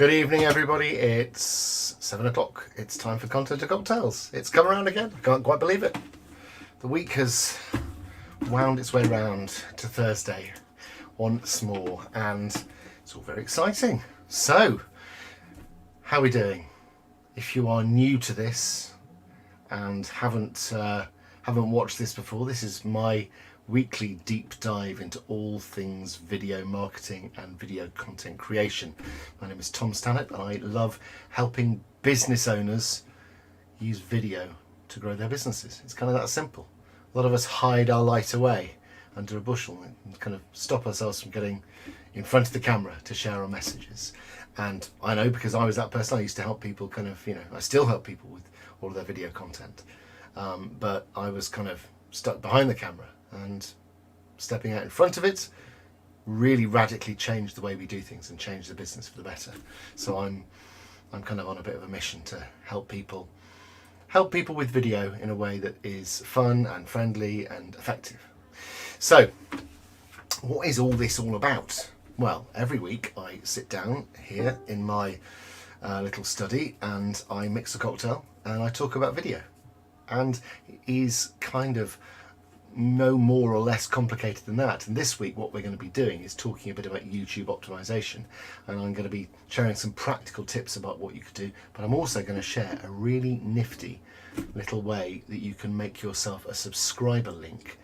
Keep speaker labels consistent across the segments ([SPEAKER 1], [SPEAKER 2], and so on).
[SPEAKER 1] Good evening, everybody. It's 7 o'clock. It's time for Content to Cocktails. It's come around again. I can't quite believe it. The week has wound its way round to Thursday once more, and it's all very exciting. So, how are we doing? If you are new to this and haven't watched this before, this is my weekly deep dive into all things video marketing and video content creation. My name is Tom Stannett, and I love helping business owners use video to grow their businesses. It's kind of that simple. A lot of us hide our light away under a bushel and kind of stop ourselves from getting in front of the camera to share our messages. And I know, because I was that person. I used to help people I still help people with all of their video content. But I was kind of stuck behind the camera, and stepping out in front of it really radically changed the way we do things and changed the business for the better. So I'm kind of on a bit of a mission to help people with video in a way that is fun and friendly and effective. So what is all this all about? Well, every week I sit down here in my little study and I mix a cocktail and I talk about video. And it is kind of no more or less complicated than that. And this week what we're going to be doing is talking a bit about YouTube optimization, and I'm going to be sharing some practical tips about what you could do, but I'm also going to share a really nifty little way that you can make yourself a subscriber link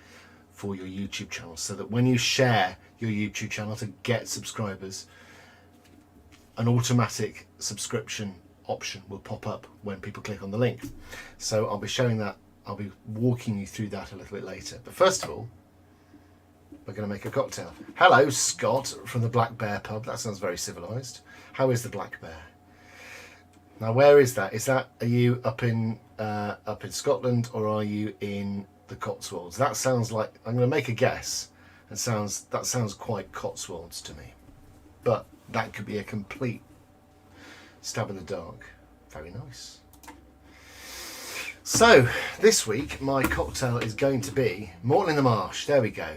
[SPEAKER 1] for your YouTube channel, so that when you share your YouTube channel to get subscribers, an automatic subscription option will pop up when people click on the link. So I'll be showing that. I'll be walking you through that a little bit later. But first of all, we're going to make a cocktail. Hello, Scott from the Black Bear pub. That sounds very civilized. How is the Black Bear? Now, where is that? Are you up in Scotland, or are you in the Cotswolds? That sounds like, I'm going to make a guess. That sounds quite Cotswolds to me, but that could be a complete stab in the dark. Very nice. So this week my cocktail is going to be Morton in the Marsh. There we go.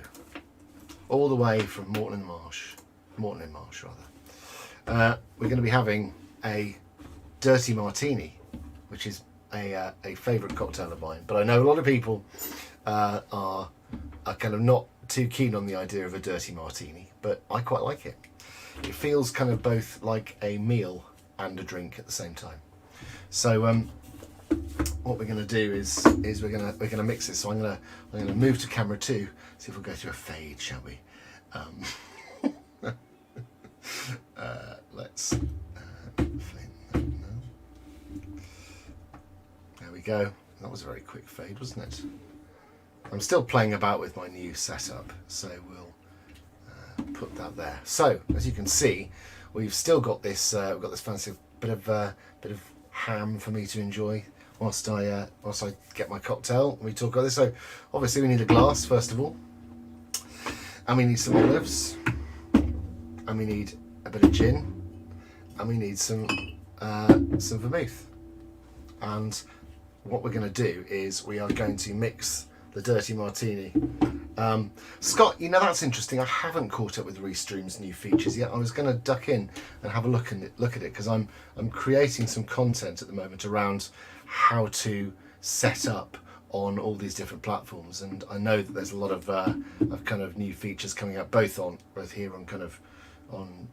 [SPEAKER 1] All the way from Morton in Marsh rather. We're going to be having a dirty martini, which is a favourite cocktail of mine. But I know a lot of people are kind of not too keen on the idea of a dirty martini, but I quite like it. It feels kind of both like a meal and a drink at the same time. So what we're going to do is we're going to mix it. So I'm going to move to camera 2. See if we'll go through a fade, shall we? Let's there we go. That was a very quick fade, wasn't it? I'm still playing about with my new setup, so we'll put that there. So as you can see, we've still got this fancy bit of ham for me to enjoy whilst I get my cocktail. We talk about this. So obviously we need a glass first of all, and we need some olives, and we need a bit of gin, and we need some vermouth. And what we're going to do is we are going to mix the dirty martini. Scott, that's interesting. I haven't caught up with Restream's new features yet. I was going to duck in and have a look at it because I'm creating some content at the moment around how to set up on all these different platforms, and I know that there's a lot of kind of new features coming out both here on kind of on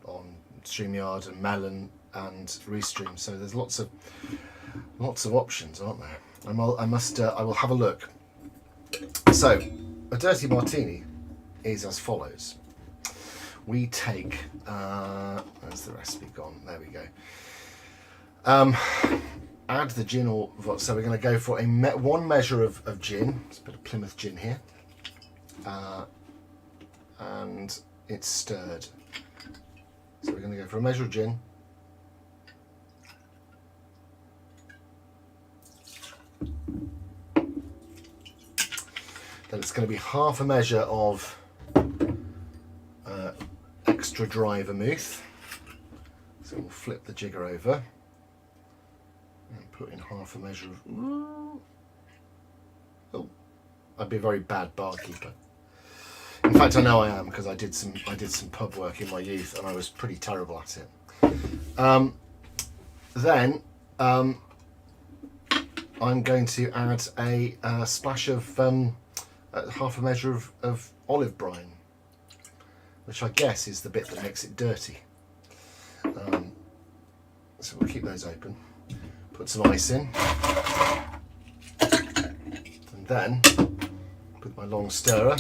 [SPEAKER 1] StreamYard and Melon and Restream. So there's lots of options, aren't there? I will have a look. So a dirty martini is as follows. We take where's the recipe gone? There we go. Add the gin, so we're going to go for one measure of gin. It's a bit of Plymouth gin here, and it's stirred. So we're going to go for a measure of gin. Then it's going to be half a measure of extra dry vermouth. So we'll flip the jigger over and put in half a measure of... Oh, I'd be a very bad barkeeper. In fact, I know I am, because I did some pub work in my youth and I was pretty terrible at it. Then I'm going to add a splash of half a measure of olive brine, which I guess is the bit that makes it dirty. So we'll keep those open. Put some ice in, and then with my long stirrer,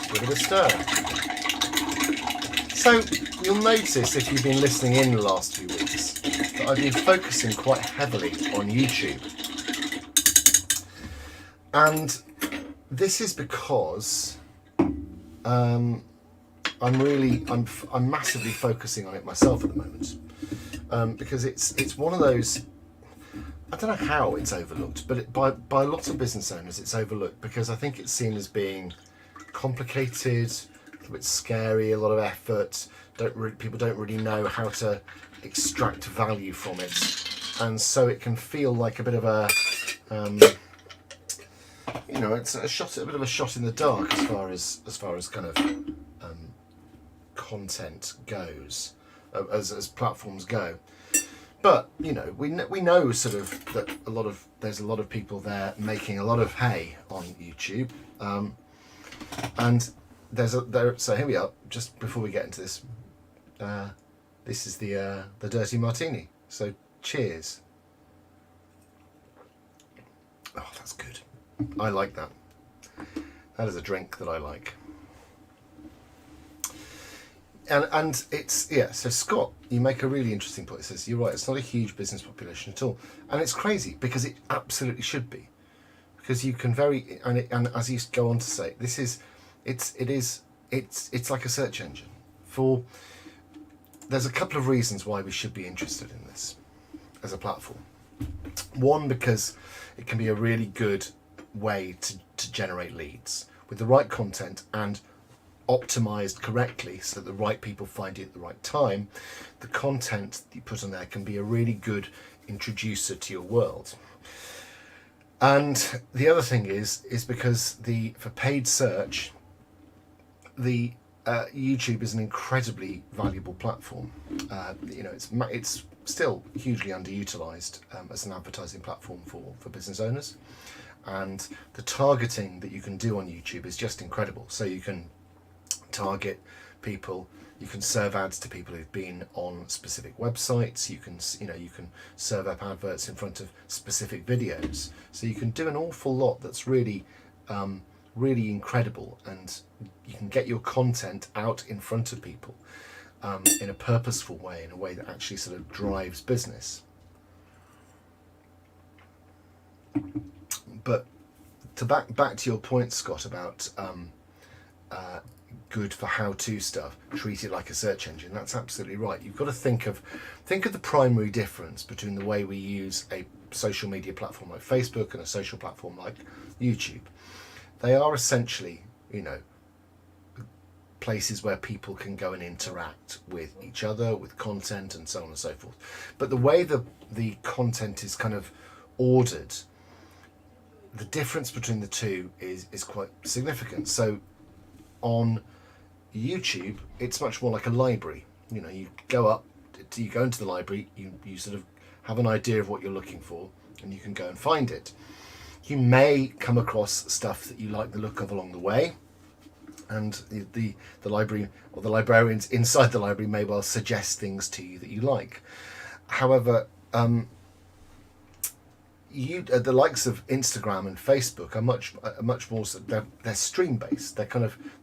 [SPEAKER 1] give it a stir. So you'll notice, if you've been listening in the last few weeks, that I've been focusing quite heavily on YouTube. And this is because I'm massively focusing on it myself at the moment, because it's one of those. I don't know how it's overlooked, but by lots of business owners it's overlooked because I think it's seen as being complicated, a bit scary, a lot of effort. People don't really know how to extract value from it, and so it can feel like a bit of a, it's a bit of a shot in the dark as far as kind of content goes, as platforms go. But we know sort of that there's a lot of people there making a lot of hay on YouTube, and so here we are. Just before we get into this, this is the dirty martini. So cheers. Oh, that's good. I like that. That is a drink that I like. And it's, so Scott, you make a really interesting point. It says, you're right, it's not a huge business population at all. And it's crazy because it absolutely should be. Because you can and as you go on to say, it's like a search engine. There's a couple of reasons why we should be interested in this as a platform. One, because it can be a really good way to generate leads with the right content and optimized correctly so that the right people find it at the right time. The content that you put on there can be a really good introducer to your world. And the other thing is because for paid search, the YouTube is an incredibly valuable platform. It's still hugely underutilized as an advertising platform for business owners, and the targeting that you can do on YouTube is just incredible. So you can target people, you can serve ads to people who've been on specific websites, you can serve up adverts in front of specific videos, so you can do an awful lot that's really really incredible, and you can get your content out in front of people in a purposeful way, in a way that actually sort of drives business. But to back to your point, Scott, about good for how-to stuff, treat it like a search engine. That's absolutely right. You've got to think of the primary difference between the way we use a social media platform like Facebook and a social platform like YouTube. They are essentially, places where people can go and interact with each other, with content, and so on and so forth. But the way the content is kind of ordered, the difference between the two is quite significant. So on YouTube, it's much more like a library. You go into the library, you sort of have an idea of what you're looking for, and you can go and find it. You may come across stuff that you like the look of along the way, and the library or the librarians inside the library may well suggest things to you that you like. However, the likes of Instagram and Facebook are much more. They're stream based. They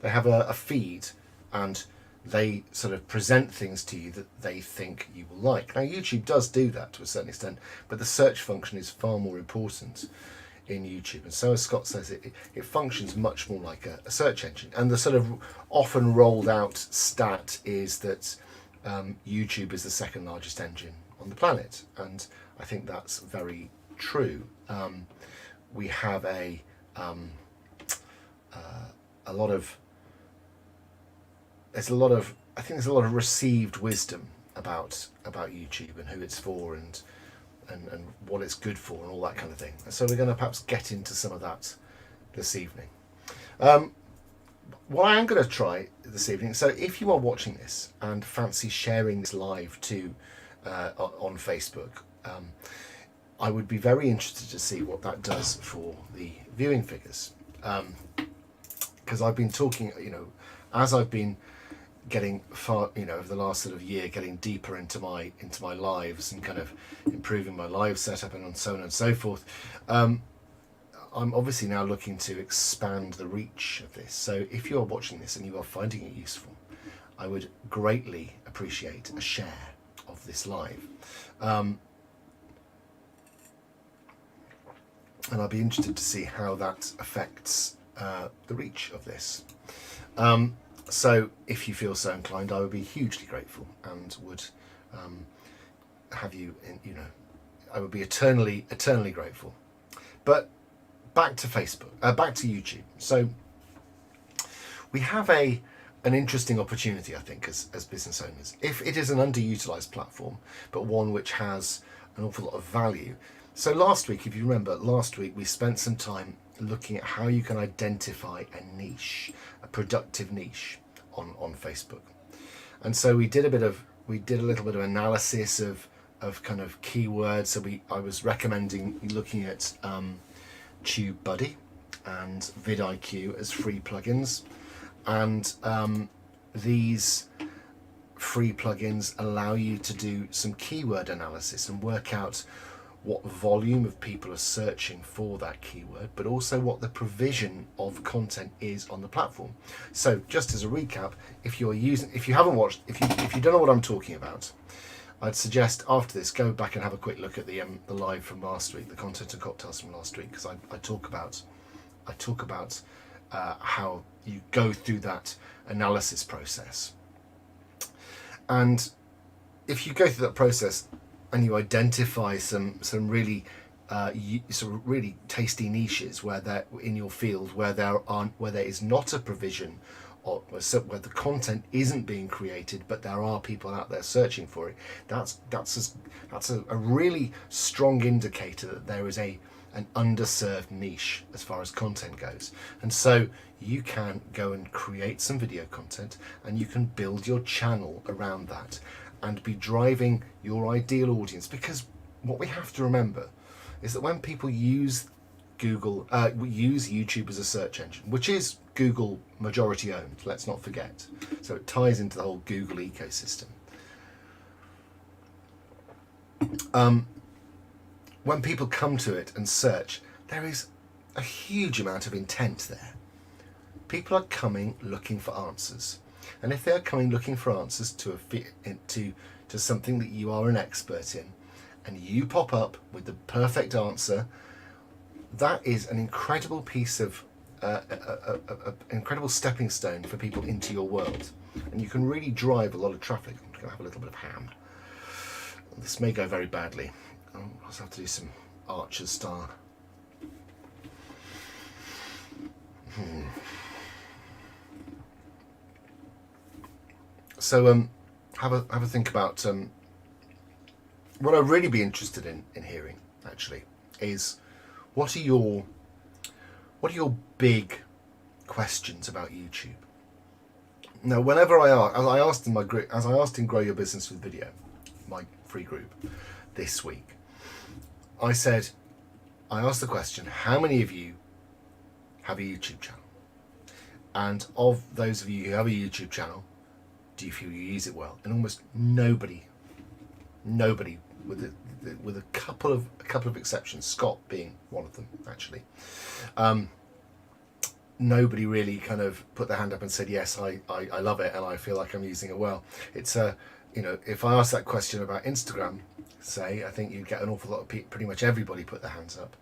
[SPEAKER 1] have a feed, and they sort of present things to you that they think you will like. Now YouTube does do that to a certain extent, but the search function is far more important in YouTube, and so as Scott says, it functions much more like a search engine. And the sort of often rolled out stat is that YouTube is the second largest engine on the planet, and I think that's very true. We have a lot of there's a lot of received wisdom about YouTube and who it's for and what it's good for and all that kind of thing. And so we're going to perhaps get into some of that this evening. what I am going to try this evening, so if you are watching this and fancy sharing this live to on Facebook, I would be very interested to see what that does for the viewing figures. Because I've been talking, as I've been getting far, over the last sort of year, getting deeper into my lives and kind of improving my live setup and so on and so forth. I'm obviously now looking to expand the reach of this. So if you're watching this and you are finding it useful, I would greatly appreciate a share of this live. And I'd be interested to see how that affects the reach of this. So if you feel so inclined, I would be hugely grateful and would have you, I would be eternally grateful. But back to Facebook, back to YouTube. So we have an interesting opportunity, I think, as business owners. If it is an underutilized platform, but one which has an awful lot of value. So last week, if you remember, we spent some time looking at how you can identify a niche, a productive niche on Facebook. And so we did a little bit of analysis of kind of keywords. So I was recommending looking at TubeBuddy and vidIQ as free plugins, and these free plugins allow you to do some keyword analysis and work out what volume of people are searching for that keyword, but also what the provision of content is on the platform. So just as a recap, if you don't know what I'm talking about, I'd suggest after this, go back and have a quick look at the live from last week, the content and cocktails from last week, because I talk about how you go through that analysis process. And if you go through that process and you identify some really really tasty niches where there in your field where there is not a provision, or where the content isn't being created, but there are people out there searching for it, that's a really strong indicator that there is an underserved niche as far as content goes. And so you can go and create some video content, and you can build your channel around that and be driving your ideal audience. Because what we have to remember is that when people use YouTube as a search engine, which is Google majority owned, let's not forget, so it ties into the whole Google ecosystem. When people come to it and search, there is a huge amount of intent there. People are coming looking for answers, and if they're coming looking for answers to something that you are an expert in, and you pop up with the perfect answer, that is an incredible piece of incredible stepping stone for people into your world, and you can really drive a lot of traffic. I'm going to have a little bit of ham. This may go very badly. I'll also have to do some Archer's style. So have a think about what I'd really be interested in hearing actually is what are your big questions about YouTube? Now, whenever I ask, as I asked in Grow Your Business with Video, my free group this week, I asked the question, how many of you have a YouTube channel? And of those of you who have a YouTube channel, do you feel you use it well? And almost nobody, with a couple of exceptions, Scott being one of them actually, nobody really kind of put their hand up and said, yes, I love it and I feel like I'm using it well. It's if I ask that question about Instagram, say, I think you'd get an awful lot of people, pretty much everybody put their hands up.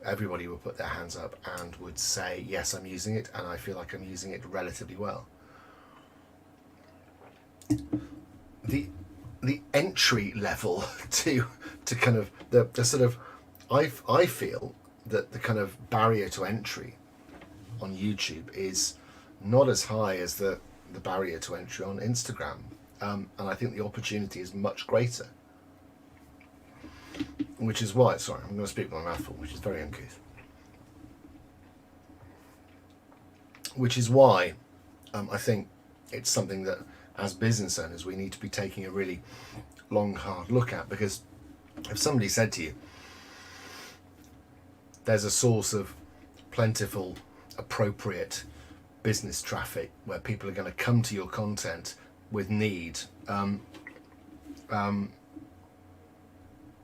[SPEAKER 1] Everybody would put their hands up and would say, yes, I'm using it and I feel like I'm using it relatively well. The entry level to kind of the sort of, I feel that the kind of barrier to entry on YouTube is not as high as the barrier to entry on Instagram, and I think the opportunity is much greater, which is why, sorry, I'm going to speak with my mouth full, which is very uncouth. which is why I think it's something that as business owners we need to be taking a really long, hard look at. Because if somebody said to you, there's a source of plentiful, appropriate business traffic where people are going to come to your content with need,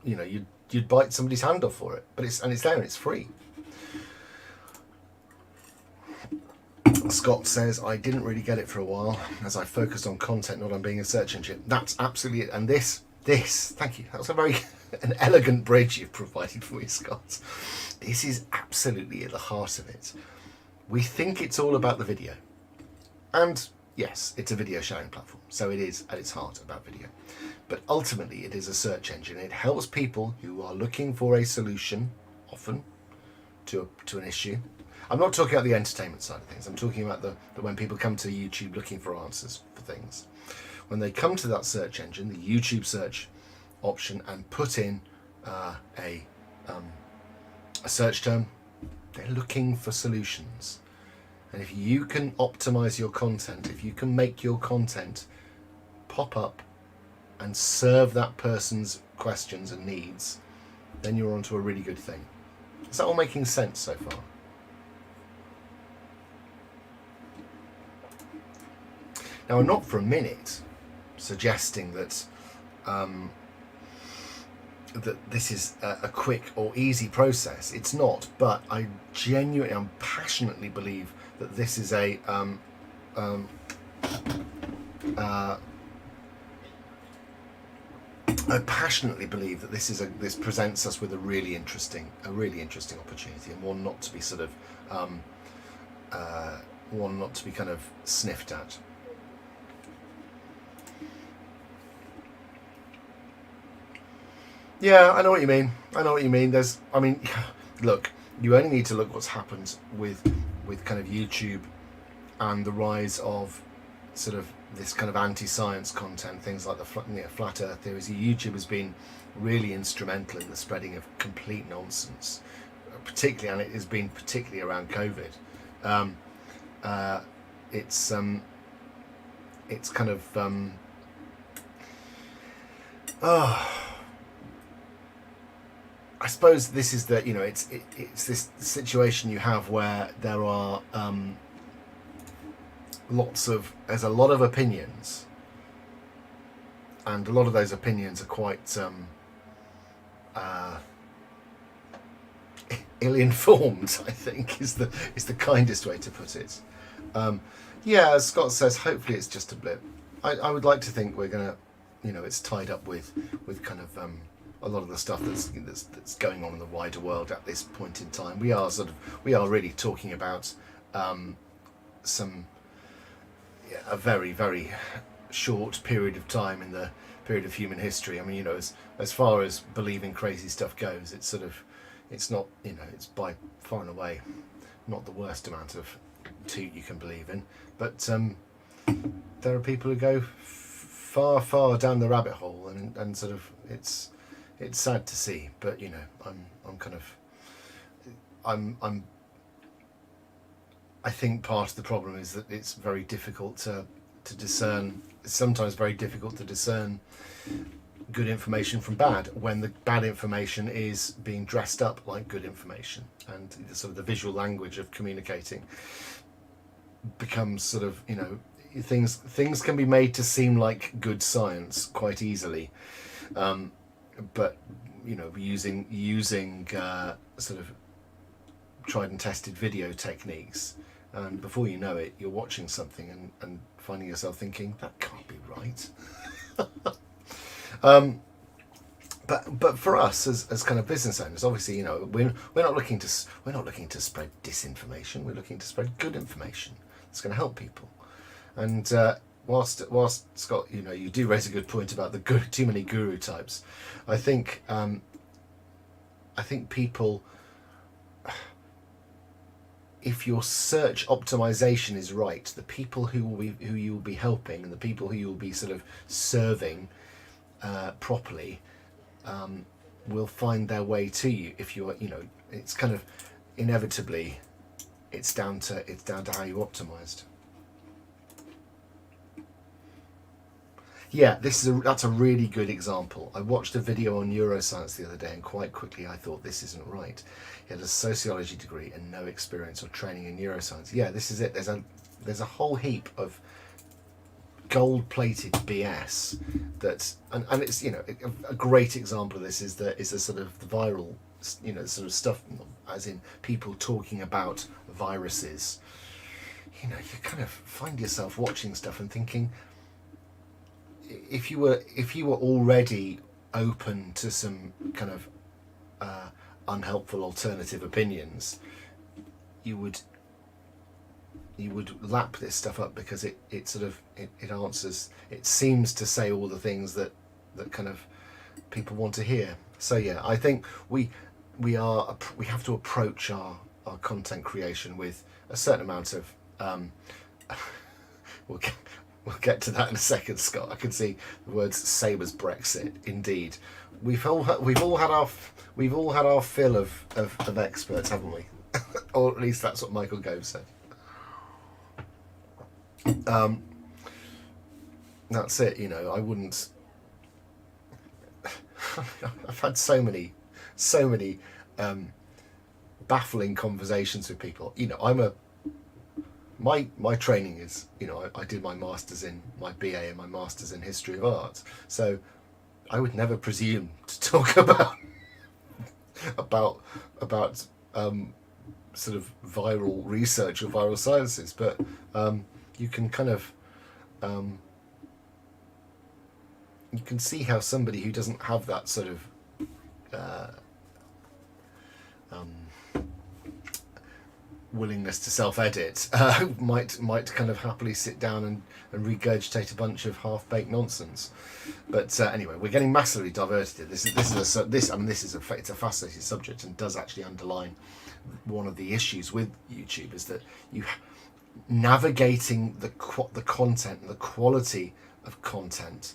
[SPEAKER 1] you'd bite somebody's hand off for it. But it's there and it's free. Scott says, I didn't really get it for a while as I focused on content, not on being a search engine. That's absolutely it. And this, thank you. That was an elegant bridge you've provided for me, Scott. This is absolutely at the heart of it. We think it's all about the video. And yes, it's a video sharing platform. So it is at its heart about video. But ultimately it is a search engine. It helps people who are looking for a solution, often, to an issue. I'm not talking about the entertainment side of things. I'm talking about the when people come to YouTube looking for answers for things. When they come to that search engine, the YouTube search option, and put in a search term, they're looking for solutions. And if you can optimize your content, if you can make your content pop up and serve that person's questions and needs, then you're onto a really good thing. Is that all making sense so far? Now, I'm not for a minute suggesting that that this is a quick or easy process. It's not, but I passionately believe that this is I passionately believe that this presents us with a really interesting opportunity, and one not to be sort of kind of sniffed at. Yeah, I know what you mean. Look, you only need to look what's happened with kind of YouTube and the rise of sort of this kind of anti-science content, things like the flat Earth theories. YouTube has been really instrumental in the spreading of complete nonsense, particularly, and it has been particularly around COVID. It's kind of I suppose this is it's this situation you have where there are there's a lot of opinions, and a lot of those opinions are quite ill-informed, I think is the kindest way to put it. As Scott says, hopefully it's just a blip. I would like to think we're gonna, it's tied up with kind of a lot of the stuff that's going on in the wider world at this point in time. We are really talking about a very, very short period of time in the period of human history. I mean, as far as believing crazy stuff goes, it's not, it's by far and away not the worst amount of toot you can believe in. But there are people who go far, far down the rabbit hole, and sort of it's sad to see. But I think part of the problem is that it's very difficult to discern. It's sometimes very difficult to discern good information from bad, when the bad information is being dressed up like good information, and sort of the visual language of communicating becomes sort of, things can be made to seem like good science quite easily, but using sort of tried and tested video techniques, and before you know it, you're watching something and finding yourself thinking, that can't be right. But for us as kind of business owners, obviously, we're not looking to spread disinformation. We're looking to spread good information that's going to help people. And whilst Scott, you do raise a good point about the too many guru types. I think people, if your search optimization is right, the people who you will be helping, and the people who you will be sort of serving properly, will find their way to you. If you're, it's kind of inevitably it's down to how you optimized. Yeah, that's a really good example. I watched a video on neuroscience the other day, and quite quickly I thought, this isn't right. He had a sociology degree and no experience or training in neuroscience. Yeah, this is it. There's a whole heap of gold-plated BS and it's, you know, a great example of this is the sort of the viral, you know, sort of stuff, as in people talking about viruses. You know, you kind of find yourself watching stuff and thinking, if you were already open to some kind of unhelpful alternative opinions, you would lap this stuff up, because it answers, it seems to say all the things that kind of people want to hear. So yeah, I think we have to approach our content creation with a certain amount of we'll get to that in a second, Scott. I can see the words same as Brexit. Indeed, we've all had our fill of experts, haven't we? Or at least that's what Michael Gove said. That's it. You know, I wouldn't. I've had so many baffling conversations with people. You know, my training is, you know, I did my masters in my BA and my masters in history of art, so I would never presume to talk about sort of viral research or viral sciences, but you can kind of you can see how somebody who doesn't have that sort of willingness to self-edit might kind of happily sit down and regurgitate a bunch of half-baked nonsense. But anyway, we're getting massively diverted. It's a fascinating subject, and does actually underline one of the issues with YouTube, is that navigating the content and the quality of content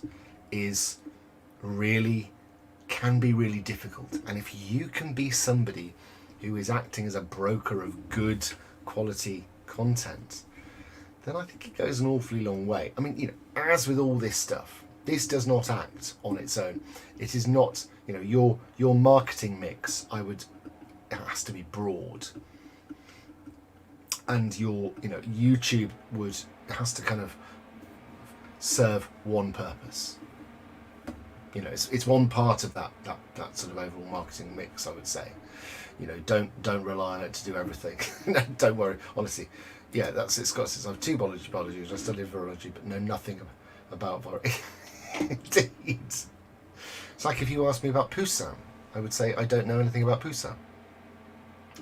[SPEAKER 1] can be really difficult. And if you can be somebody who is acting as a broker of good quality content, then I think it goes an awfully long way. I mean, you know, as with all this stuff, this does not act on its own. It is not, you know, your marketing mix, it has to be broad. And YouTube has to kind of serve one purpose. You know, it's one part of that sort of overall marketing mix, I would say. You know, don't rely on it to do everything. Don't worry, honestly. Yeah, that's it. Scott says, I have two biology degrees. I studied virology, but know nothing about virology. Indeed. It's like if you asked me about Poussin, I would say I don't know anything about Poussin.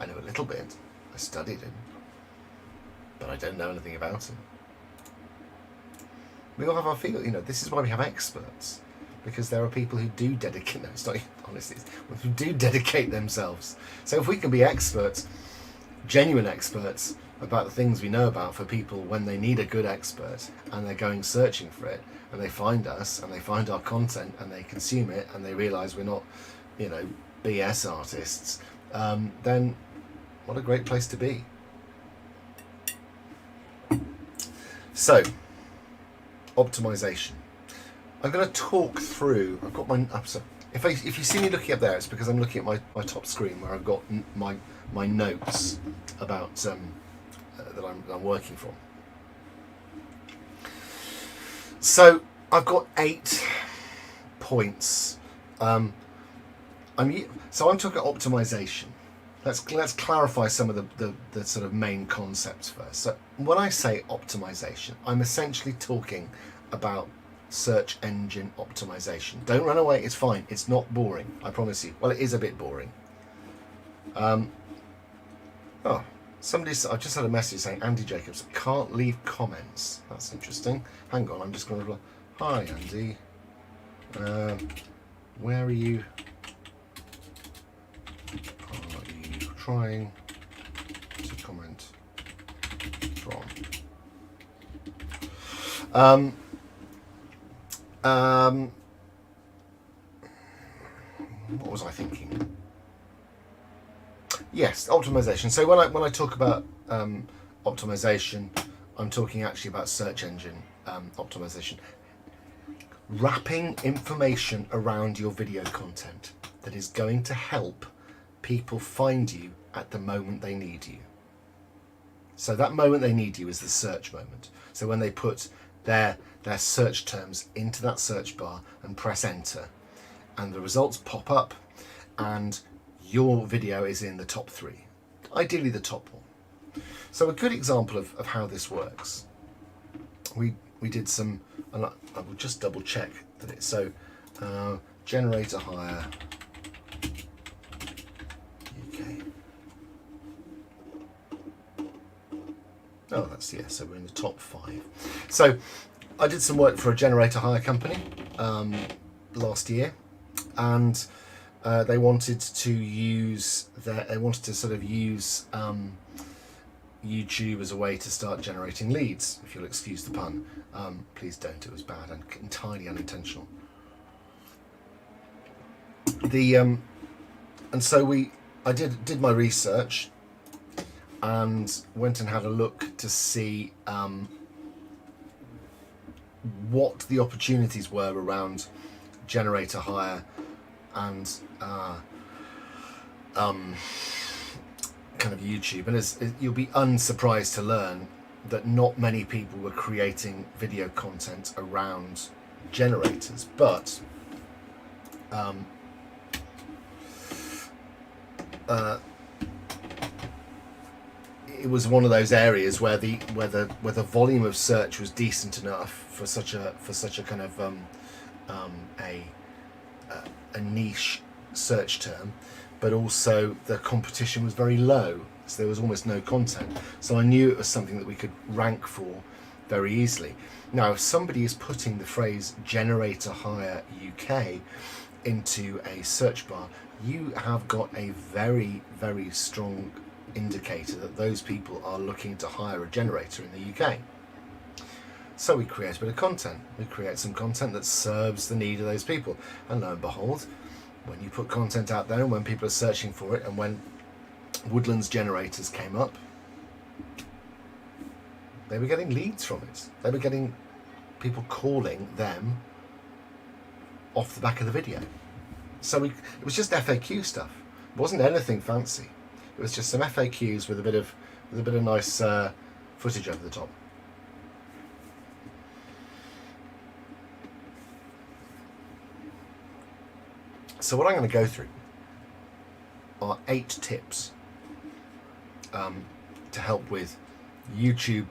[SPEAKER 1] I know a little bit. I studied him, but I don't know anything about him. We all have our field. You know, this is why we have experts. Because there are people who do dedicate, who do dedicate themselves. So if we can be experts, genuine experts, about the things we know about for people when they need a good expert, and they're going searching for it, and they find us, and they find our content, and they consume it, and they realise we're not, you know, BS artists, then what a great place to be. So, optimization. I'm going to talk through. I've got my. If you see me looking up there, it's because I'm looking at my top screen where I've got my notes about that I'm working from. So I've got 8 points. I'm talking optimization. Let's clarify some of the sort of main concepts first. So when I say optimization, I'm essentially talking about search engine optimization. Don't run away, it's fine. It's not boring, I promise you. Well, it is a bit boring. I've just had a message saying Andy Jacobs can't leave comments. That's interesting. Hang on, I'm just going to reply. Hi Andy. Where are you? Are you trying to comment from? What was I thinking? Yes, optimization. So when I talk about optimization. I'm talking actually about search engine optimization. Wrapping information around your video content that is going to help people find you at the moment they need you. So that moment they need you is the search moment. So when they put their search terms into that search bar and press enter, and the results pop up, and your video is in the top 3, ideally the top 1. So a good example of how this works, we did some, and I will just double check that it's so generator hire UK. Oh, that's, yeah, so we're in the top 5. So I did some work for a generator hire company last year, and they wanted to sort of use YouTube as a way to start generating leads, if you'll excuse the pun. Please don't, it was bad and entirely unintentional. And so I did my research and went and had a look to see what the opportunities were around generator hire and kind of YouTube. And you'll be unsurprised to learn that not many people were creating video content around generators, but it was one of those areas where the volume of search was decent enough for such a kind of a niche search term, but also the competition was very low, so there was almost no content. So I knew it was something that we could rank for very easily. Now, if somebody is putting the phrase generator hire UK into a search bar, you have got a very, very strong indicator that those people are looking to hire a generator in the UK. So we create a bit of content. We create some content that serves the need of those people. And lo and behold, when you put content out there and when people are searching for it, and when Woodlands generators came up, they were getting leads from it. They were getting people calling them off the back of the video. So it was just FAQ stuff. It wasn't anything fancy. It was just some FAQs with a bit of nice footage over the top. So what I'm going to go through are 8 tips to help with YouTube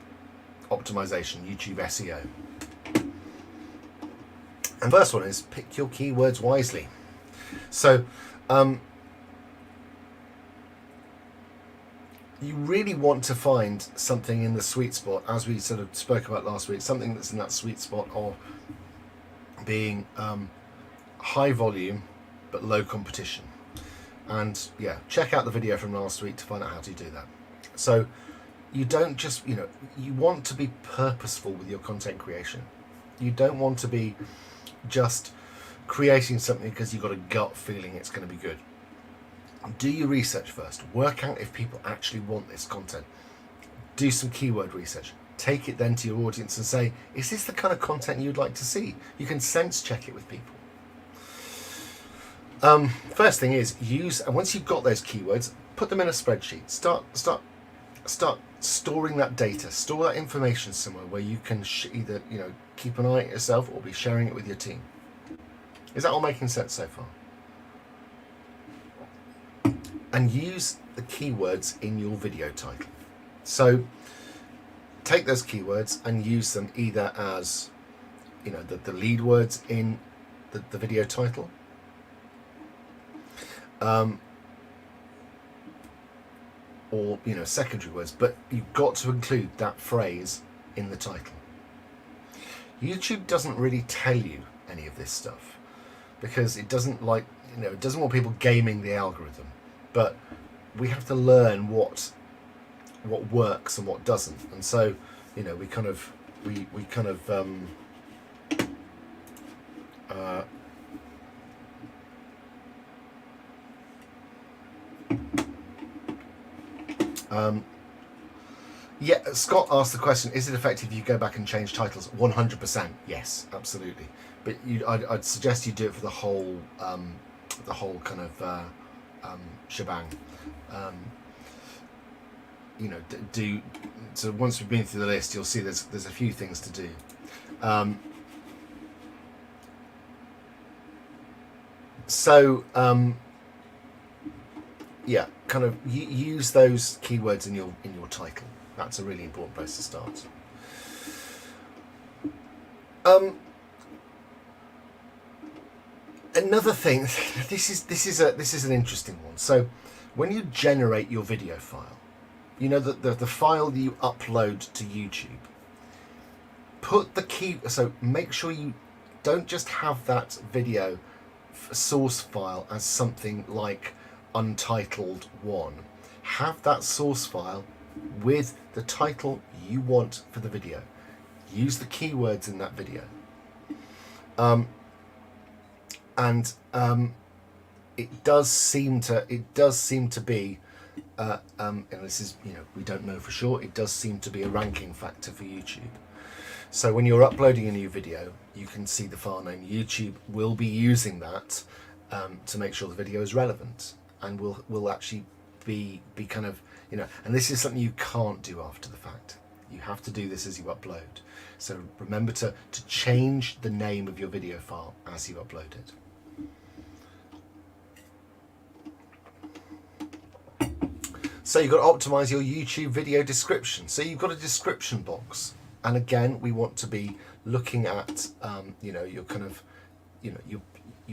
[SPEAKER 1] optimization, YouTube SEO. And first one is pick your keywords wisely. So you really want to find something in the sweet spot, as we sort of spoke about last week, something that's in that sweet spot of being high volume but low competition. And yeah, check out the video from last week to find out how to do that. So you don't just, you want to be purposeful with your content creation. You don't want to be just creating something because you've got a gut feeling it's going to be good. Do your research first. Work out if people actually want this content. Do some keyword research. Take it then to your audience and say, is this the kind of content you'd like to see? You can sense check it with people. First thing is and once you've got those keywords, put them in a spreadsheet. Start storing that data. Store that information somewhere where you can either keep an eye at yourself or be sharing it with your team. Is that all making sense so far? And use the keywords in your video title. So take those keywords and use them either as the lead words in the video title, or secondary words, but you've got to include that phrase in the title. YouTube doesn't really tell you any of this stuff because it doesn't it doesn't want people gaming the algorithm, but we have to learn what works and what doesn't. And so we kind of Yeah, Scott asked the question, is it effective if you go back and change titles? 100%, yes, absolutely. But I'd suggest you do it for the whole kind of shebang. You know, so once we've been through the list, you'll see there's a few things to do. Yeah, kind of use those keywords in your title. That's a really important place to start. Another thing, this is an interesting one. So, when you generate your video file, you know that the file that you upload to YouTube, put the key. So make sure you don't just have that video source file as something like untitled one. Have that source file with the title you want for the video. Use the keywords in that video. It does seem to be and this is, you know, we don't know for sure, it does seem to be a ranking factor for YouTube. So when you're uploading a new video, you can see the file name. YouTube will be using that to make sure the video is relevant, and will actually be kind of, you know, and this is something you can't do after the fact. You have to do this as you upload. So remember to change the name of your video file as you upload it. So you've got to optimize your YouTube video description. So you've got a description box, and again, we want to be looking at, you know, your kind of, you know, you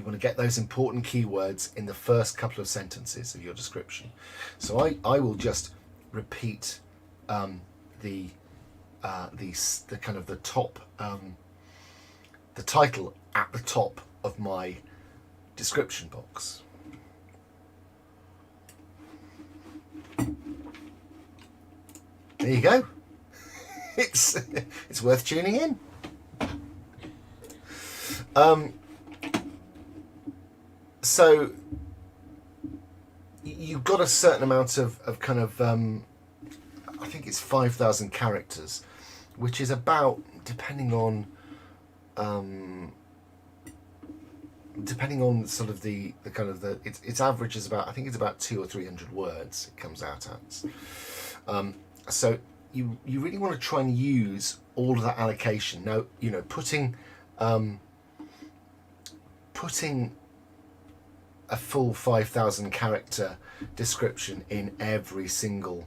[SPEAKER 1] want to get those important keywords in the first couple of sentences of your description. So I will just repeat the kind of the top, the title at the top of my description box. There you go. It's worth tuning in. So you've got a certain amount of kind of I think it's 5,000 characters, which is about, depending on sort of the kind of its average is about, I think it's about 200 or 300 words it comes out at. So you really want to try and use all of that allocation. Now, you know, putting a full 5,000 character description in every single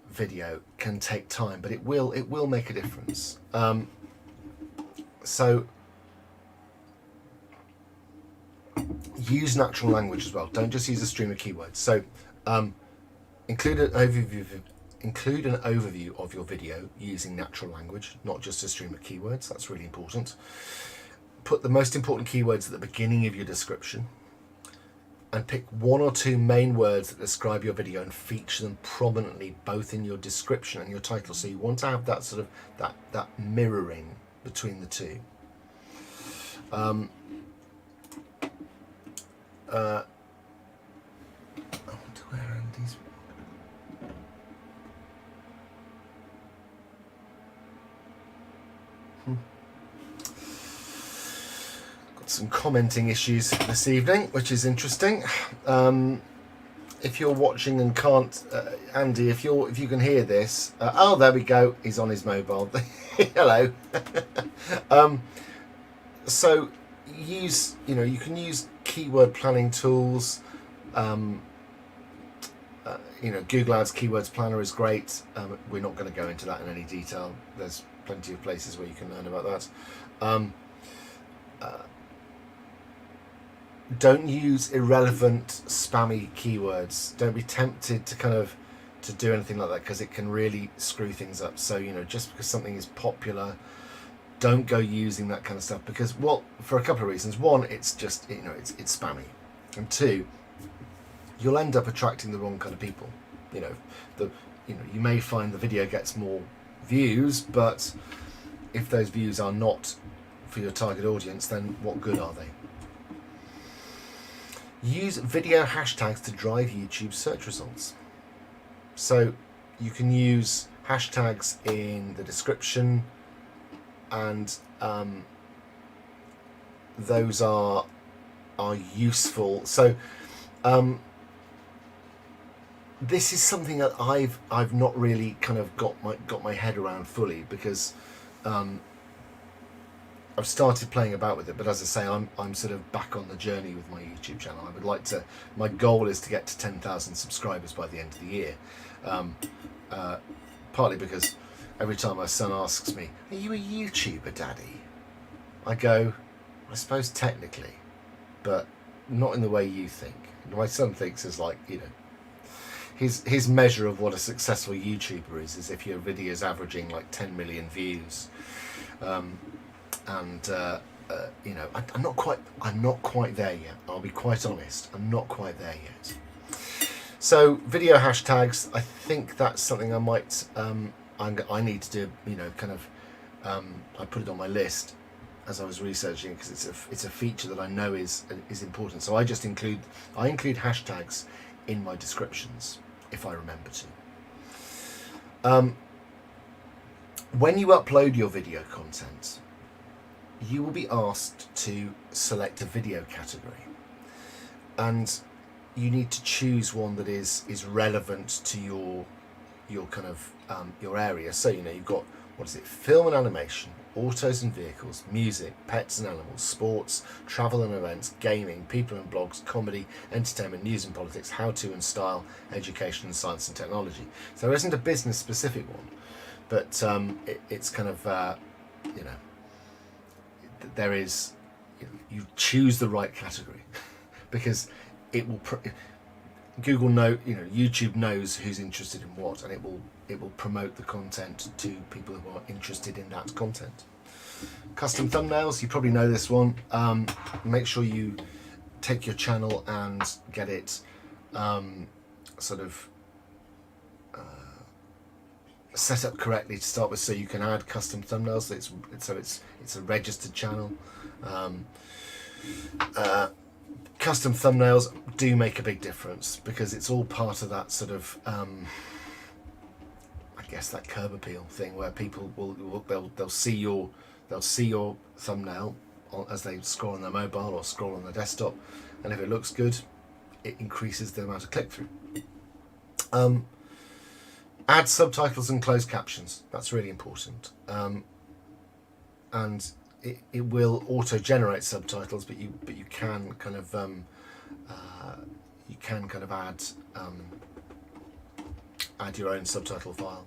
[SPEAKER 1] video can take time, but it will make a difference. So use natural language as well. Don't just use a stream of keywords. So include an overview of your video using natural language, not just a stream of keywords. That's really important. Put the most important keywords at the beginning of your description, and pick one or two main words that describe your video and feature them prominently both in your description and your title. So you want to have that sort of that mirroring between the two. Where are these? Got some commenting issues this evening, which is interesting. If you're watching and can't, Andy, if you can hear this, oh, there we go. He's on his mobile. Hello. So you can use keyword planning tools. Google Ads Keywords Planner is great. We're not going to go into that in any detail. There's plenty of places where you can learn about that. Don't use irrelevant, spammy keywords. Don't be tempted to do anything like that, because it can really screw things up. So, just because something is popular, don't go using that kind of stuff, because, for a couple of reasons. One, it's just, it's spammy. And two, you'll end up attracting the wrong kind of people. You may find the video gets more views, but if those views are not for your target audience, then what good are they? Use video hashtags to drive YouTube search results. So, you can use hashtags in the description, and those are useful. So this is something that I've not really kind of got my head around fully, because I've started playing about with it, but as I say, I'm sort of back on the journey with my YouTube channel. I would like to. My goal is to get to 10,000 subscribers by the end of the year. Partly because every time my son asks me, "Are you a YouTuber, Daddy?" I go, "I suppose technically, but not in the way you think." My son thinks is like, you know, his measure of what a successful YouTuber is if your video is averaging like 10 million views. You know, I'm not quite there yet. I'll be quite honest. I'm not quite there yet. So video hashtags, I think that's something I might. I need to do. You know, kind of. I put it on my list as I was researching, because it's a feature that I know is important. So I include hashtags in my descriptions if I remember to. When you upload your video content, you will be asked to select a video category, and you need to choose one that is relevant to your kind of your area. So, you know, you've got, what is it, film and animation, autos and vehicles, music, pets and animals, sports, travel and events, gaming, people and blogs, comedy, entertainment, news and politics, how-to and style, education and science and technology. So there isn't a business specific one, but it's kind of you know, there is, you choose the right category because it will YouTube knows who's interested in what, and it will promote the content to people who are interested in that content. Custom thumbnails, you probably know this one. Make sure you take your channel and get it sort of set up correctly to start with, so you can add custom thumbnails. It's a registered channel. Custom thumbnails do make a big difference, because it's all part of that sort of I guess that curb appeal thing, where people they'll see your thumbnail as they scroll on their mobile or scroll on their desktop, and if it looks good, it increases the amount of click-through. Add subtitles and closed captions. That's really important. And it will auto-generate subtitles, but you can kind of add your own subtitle file.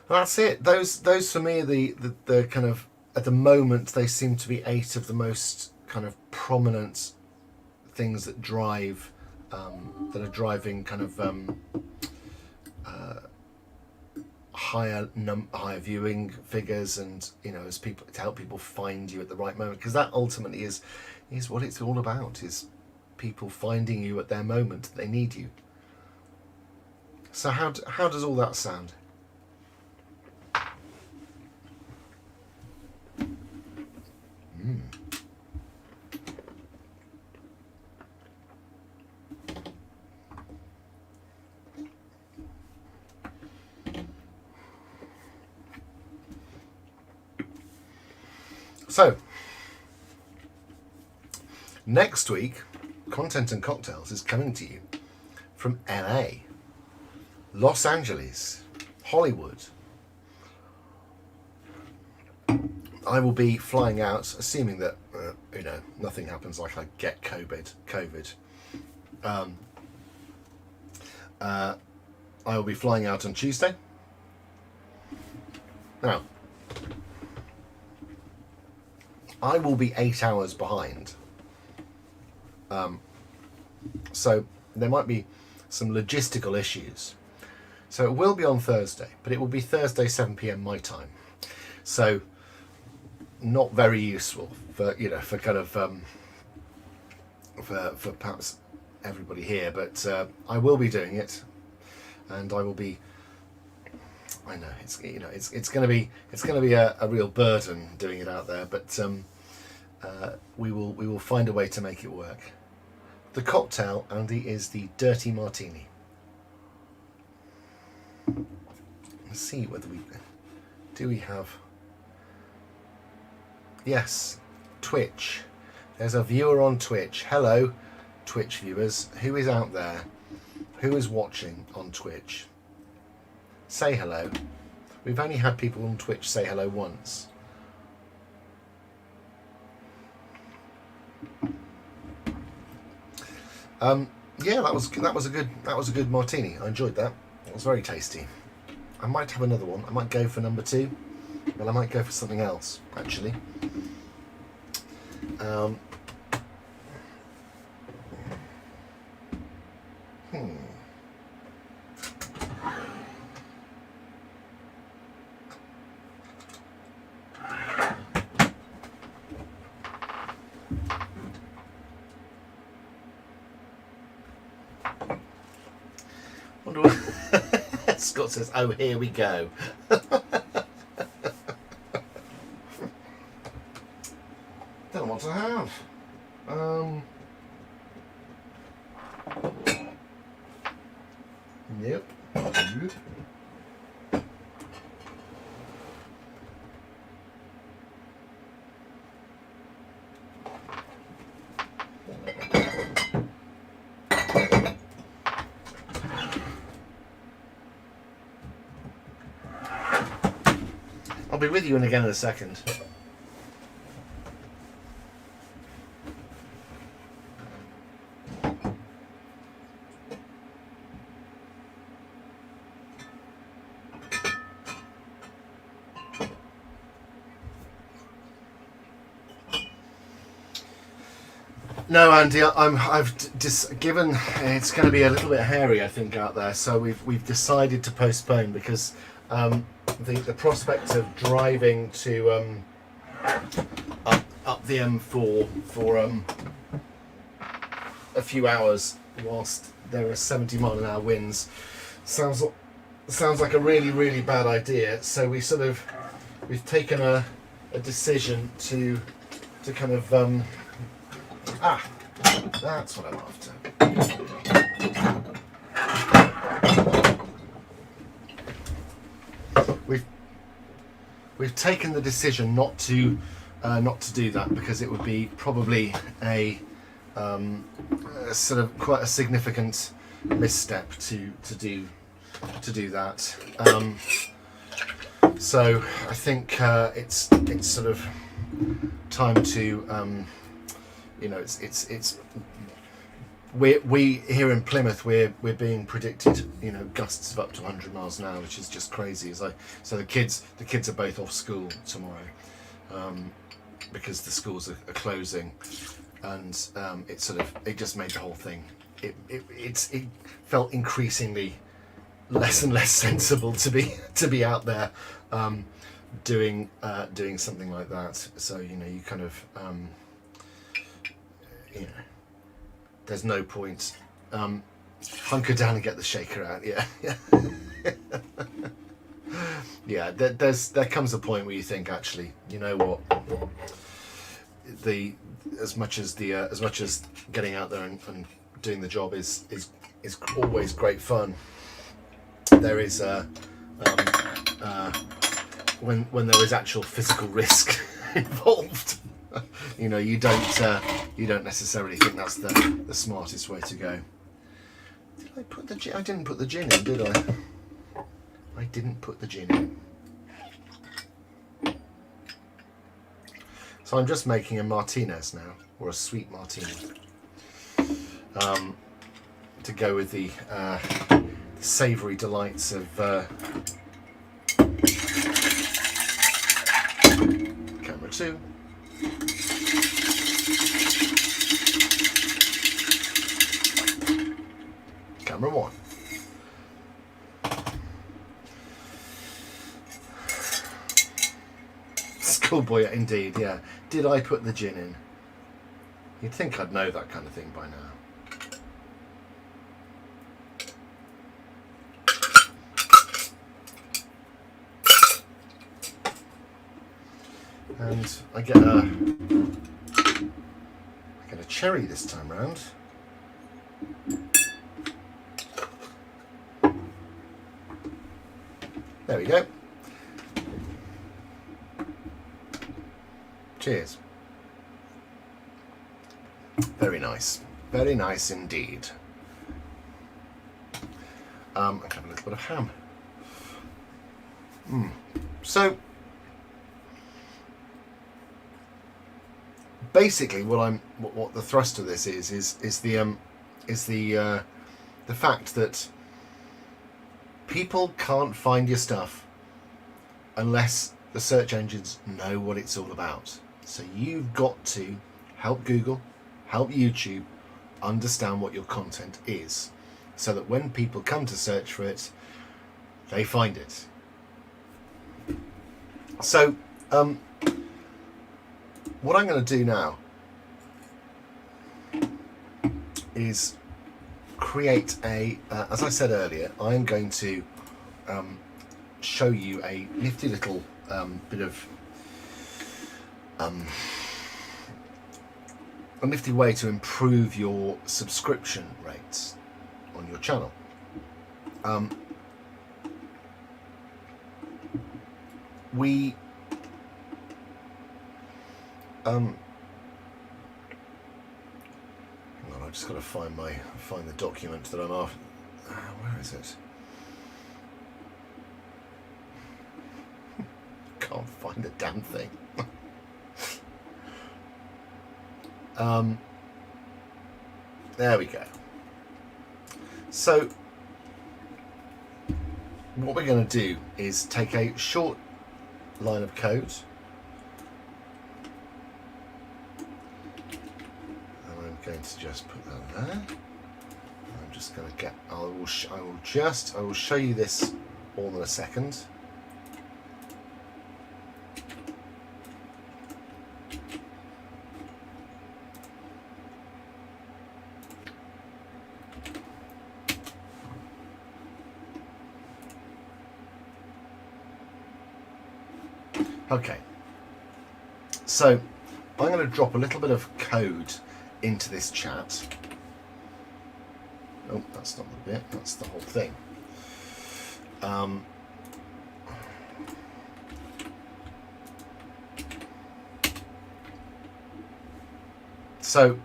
[SPEAKER 1] And that's it. Those for me are the kind of, at the moment, they seem to be 8 of the most kind of prominent things that drive that are driving kind of higher viewing figures, and, you know, as people, to help people find you at the right moment, because that ultimately is what it's all about, is people finding you at their moment that they need you. So how does all that sound? So, next week, Content and Cocktails is coming to you from LA, Los Angeles, Hollywood. I will be flying out, assuming that you know, nothing happens, like I get COVID. I will be flying out on Tuesday. Now, I will be 8 hours behind. So there might be some logistical issues. So it will be on Thursday, but it will be Thursday 7 p.m. my time. So not very useful for, you know, for kind of for perhaps everybody here, but I will be doing it, and I will be. I know it's, you know, it's going to be a real burden doing it out there, but we will find a way to make it work. The cocktail, Andy, is the Dirty Martini. Let's see whether we have. Yes, Twitch. There's a viewer on Twitch. Hello, Twitch viewers. Who is out there? Who is watching on Twitch? Say hello. We've only had people on Twitch say hello once. Yeah, that was a good martini. I enjoyed that. It was very tasty. I might have another one. I might go for number 2, but I might go for something else actually. Scott says, "Oh, here we go." Don't know what to have. Yep. I'll be with you again in a second. No, Andy, given it's going to be a little bit hairy, I think, out there. So we've decided to postpone because the prospect of driving to up the M4 for a few hours whilst there are 70-mile-an-hour winds sounds like a really bad idea. So we've taken a decision to kind of that's what I'm after. We've taken the decision not to do that because it would be probably a sort of quite a significant misstep to do that. So I think it's sort of time to we here in Plymouth we're being predicted gusts of up to 100 miles an hour, which is just crazy. So the kids are both off school tomorrow because the schools are closing, and it just made the whole thing. It felt increasingly less and less sensible to be out there doing something like that. So you kind of there's no point. Hunker down and get the shaker out. Yeah. There comes a point where you think, actually, you know what? As much as getting out there and doing the job is always great fun. There is when there is actual physical risk involved. You don't necessarily think that's the smartest way to go. I didn't put the gin in, did I? I didn't put the gin in. So I'm just making a Martinez now, or a sweet martini, to go with the savoury delights of camera 2. Camera 1. Schoolboy, indeed, yeah. Did I put the gin in? You'd think I'd know that kind of thing by now. And I get a cherry this time round. There we go. Cheers. Very nice. Very nice indeed. I can have a little bit of ham. So basically, what the thrust of this is the fact that people can't find your stuff unless the search engines know what it's all about. So you've got to help Google, help YouTube understand what your content is, so that when people come to search for it, they find it. So what I'm going to do now is create as I said earlier, I'm going to show you a nifty little bit of a nifty way to improve your subscription rates on your channel. Hang on, I've just got to find the document that I'm after. Where is it? Can't find the damn thing. There we go. So what we're going to do is take a short line of code, and I'm going to just put that there. I'm just going to get. I will show you this all in a second. Okay, so I'm going to drop a little bit of code into this chat. Oh, that's not the bit, that's the whole thing. So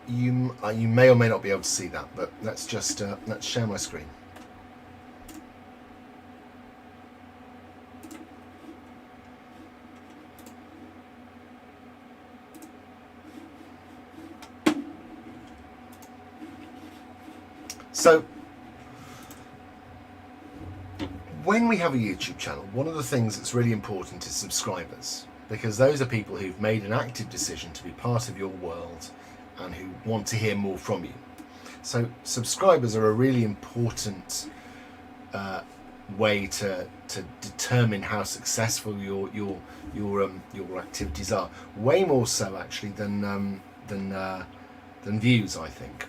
[SPEAKER 1] you may or may not be able to see that, but let's just let's share my screen. So when we have a YouTube channel, one of the things that's really important is subscribers, because those are people who've made an active decision to be part of your world and who want to hear more from you. So subscribers are a really important way to determine how successful your activities are. Way more so actually than views, I think.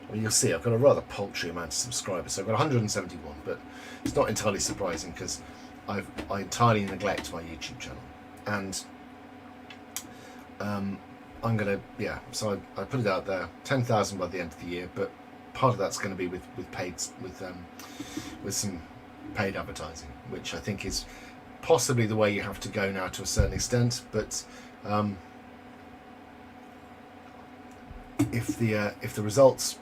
[SPEAKER 1] Well, you'll see I've got a rather paltry amount of subscribers, so I've got 171, but it's not entirely surprising because I entirely neglect my YouTube channel, and I'm gonna so I put it out there, 10,000 by the end of the year, but part of that's going to be with some paid advertising, which I think is possibly the way you have to go now to a certain extent, but if the results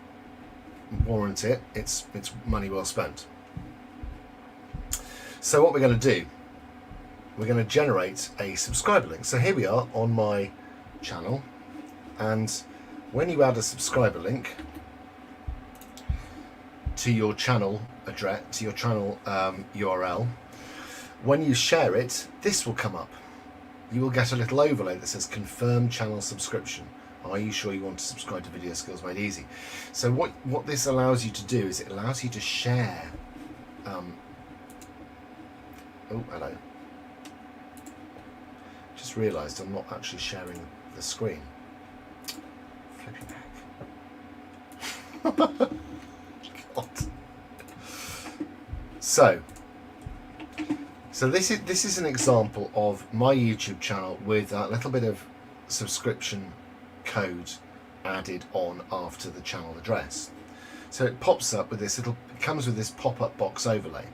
[SPEAKER 1] warrant it, it's money well spent. So what we're going to do, we're going to generate a subscriber link. So here we are on my channel, and when you add a subscriber link to your channel address, to your channel URL, when you share it, this will come up. You will get a little overlay that says confirm channel subscription. Are you sure you want to subscribe to Video Skills Made Easy? So what this allows you to do is it allows you to share. Oh, hello. Just realised I'm not actually sharing the screen. Flipping heck. God. So this is an example of my YouTube channel with a little bit of subscription code added on after the channel address. So it pops up with this little, it comes with this pop-up box overlay,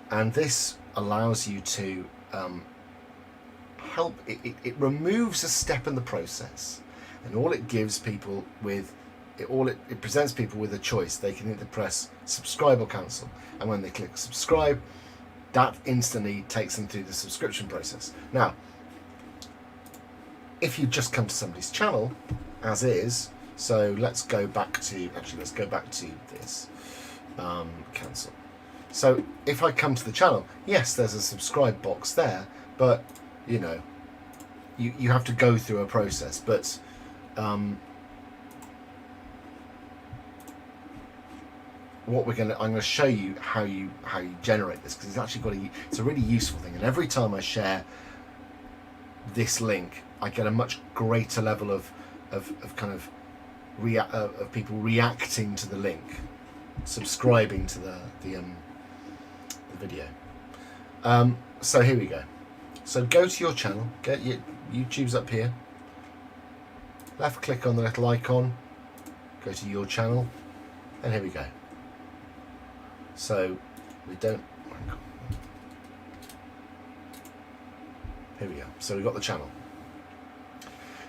[SPEAKER 1] and this allows you to help, it removes a step in the process, and all it gives people with, it presents people with a choice. They can either press subscribe or cancel, and when they click subscribe, that instantly takes them through the subscription process. Now, if you just come to somebody's channel as is, so let's go back to, let's go back to this, cancel. So if I come to the channel, yes, there's a subscribe box there, but you know, you have to go through a process. But what I'm going to show you how you generate this, because it's actually it's a really useful thing. And every time I share this link, I get a much greater level of people reacting to the link, subscribing to the video. So here we go. So go to your channel, get your YouTube's up here, left click on the little icon, go to your channel, and here we go. So we don't, here we go. So we've got the channel.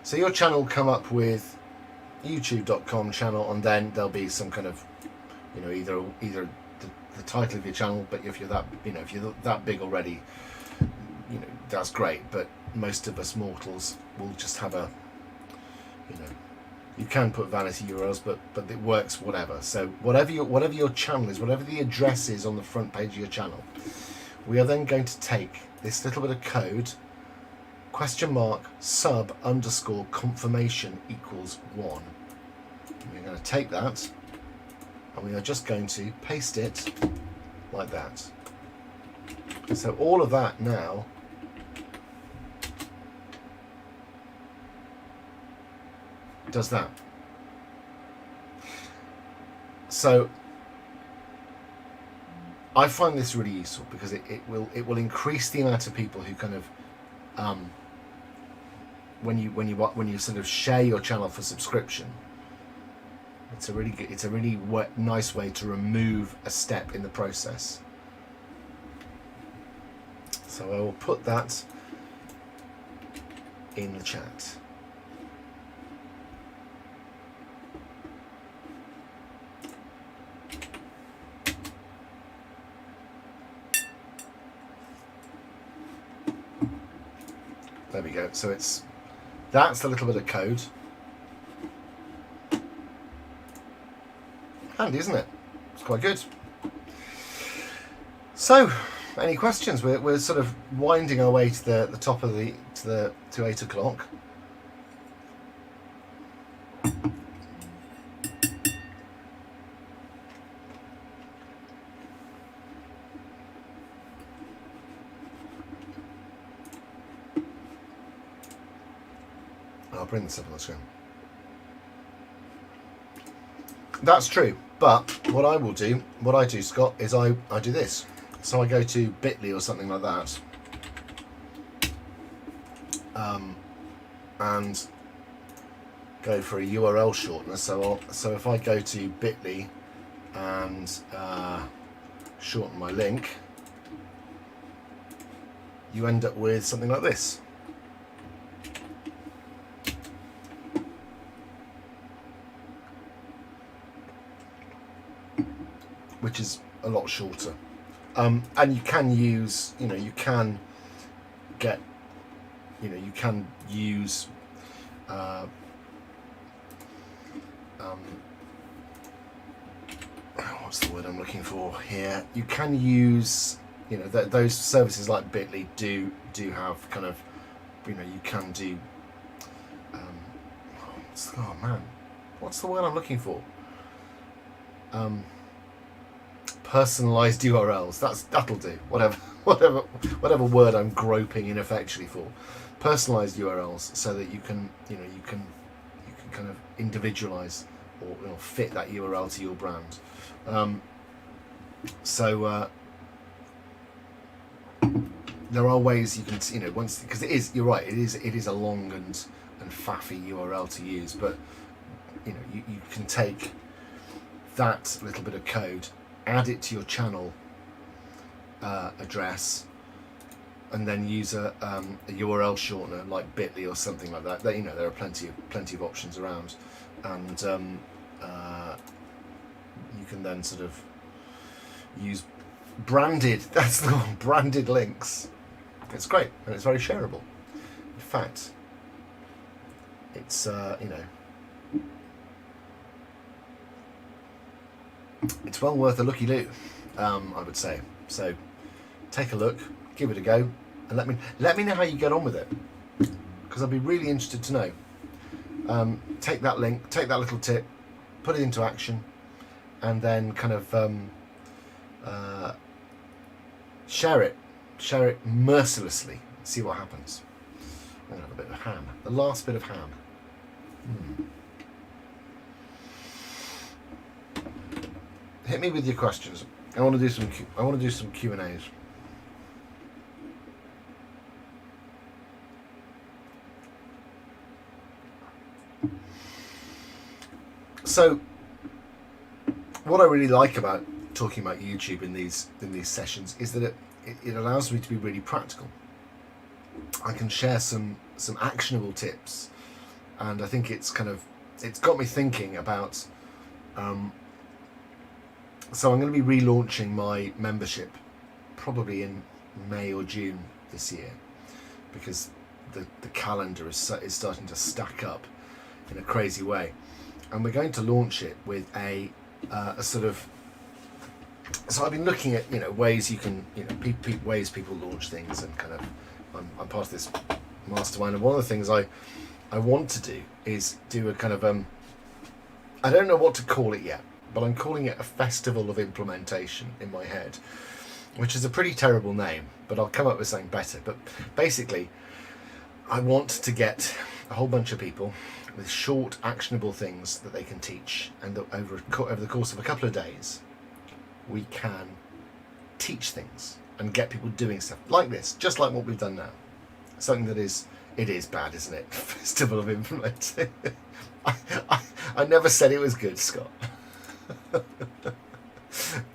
[SPEAKER 1] So your channel will come up with youtube.com channel, and then there'll be some kind of, you know, either the title of your channel, but if you're that big already, you know, that's great. But most of us mortals will just have a, you know, you can put vanity URLs, but it works whatever. So whatever your channel is, whatever the address is on the front page of your channel, we are then going to take this little bit of code, !sub_confirmation equals 1. And we're going to take that, and we are just going to paste it like that. So all of that now does that. So I find this really useful because it will increase the amount of people who kind of when you sort of share your channel for subscription. It's a really nice way to remove a step in the process. So I will put that in the chat. There we go. So that's a little bit of code. Handy, isn't it? It's quite good. So, any questions? We're sort of winding our way to the top of to 8 o'clock. I'll bring this up on the screen. That's true, but what I do, Scott, is I do this. So I go to bit.ly or something like that, and go for a URL shortener. So if I go to bit.ly and shorten my link, you end up with something like this. Which is a lot shorter, and you can use, you can use what's the word I'm looking for here? You can use, those services like bit.ly do have kind of, you can do. Oh man, what's the word I'm looking for? Personalized URLs. That'll do. Whatever word I'm groping ineffectually for. Personalized URLs, so that you can kind of individualize or fit that URL to your brand. There are ways you can, once, because you're right, it is a long and faffy URL to use, but you can take that little bit of code, add it to your channel address, and then use a URL shortener like Bitly or something like that. There are plenty of options around, and you can then sort of use branded. That's the one, branded links. It's great and it's very shareable. In fact, it's it's well worth a looky loo, I would say. So take a look, give it a go, and let me know how you get on with it, because I'd be really interested to know. Take that link, take that little tip, put it into action, and then kind of share it mercilessly. See what happens. I'm gonna have a bit of ham. The last bit of ham. Hit me with your questions. I want to do some Q&As. So, what I really like about talking about YouTube in these sessions is that it allows me to be really practical. I can share some actionable tips, and I think it's got me thinking about. So I'm going to be relaunching my membership probably in May or June this year, because the calendar is starting to stack up in a crazy way, and we're going to launch it with a sort of. So I've been looking at ways you can ways people launch things, and kind of I'm part of this mastermind, and one of the things I want to do is do a kind of I don't know what to call it yet, but I'm calling it a festival of implementation in my head, which is a pretty terrible name, but I'll come up with something better. But basically, I want to get a whole bunch of people with short, actionable things that they can teach, and that over the course of a couple of days, we can teach things and get people doing stuff like this, just like what we've done now. Something that it is bad, isn't it? Festival of implementation. I never said it was good, Scott.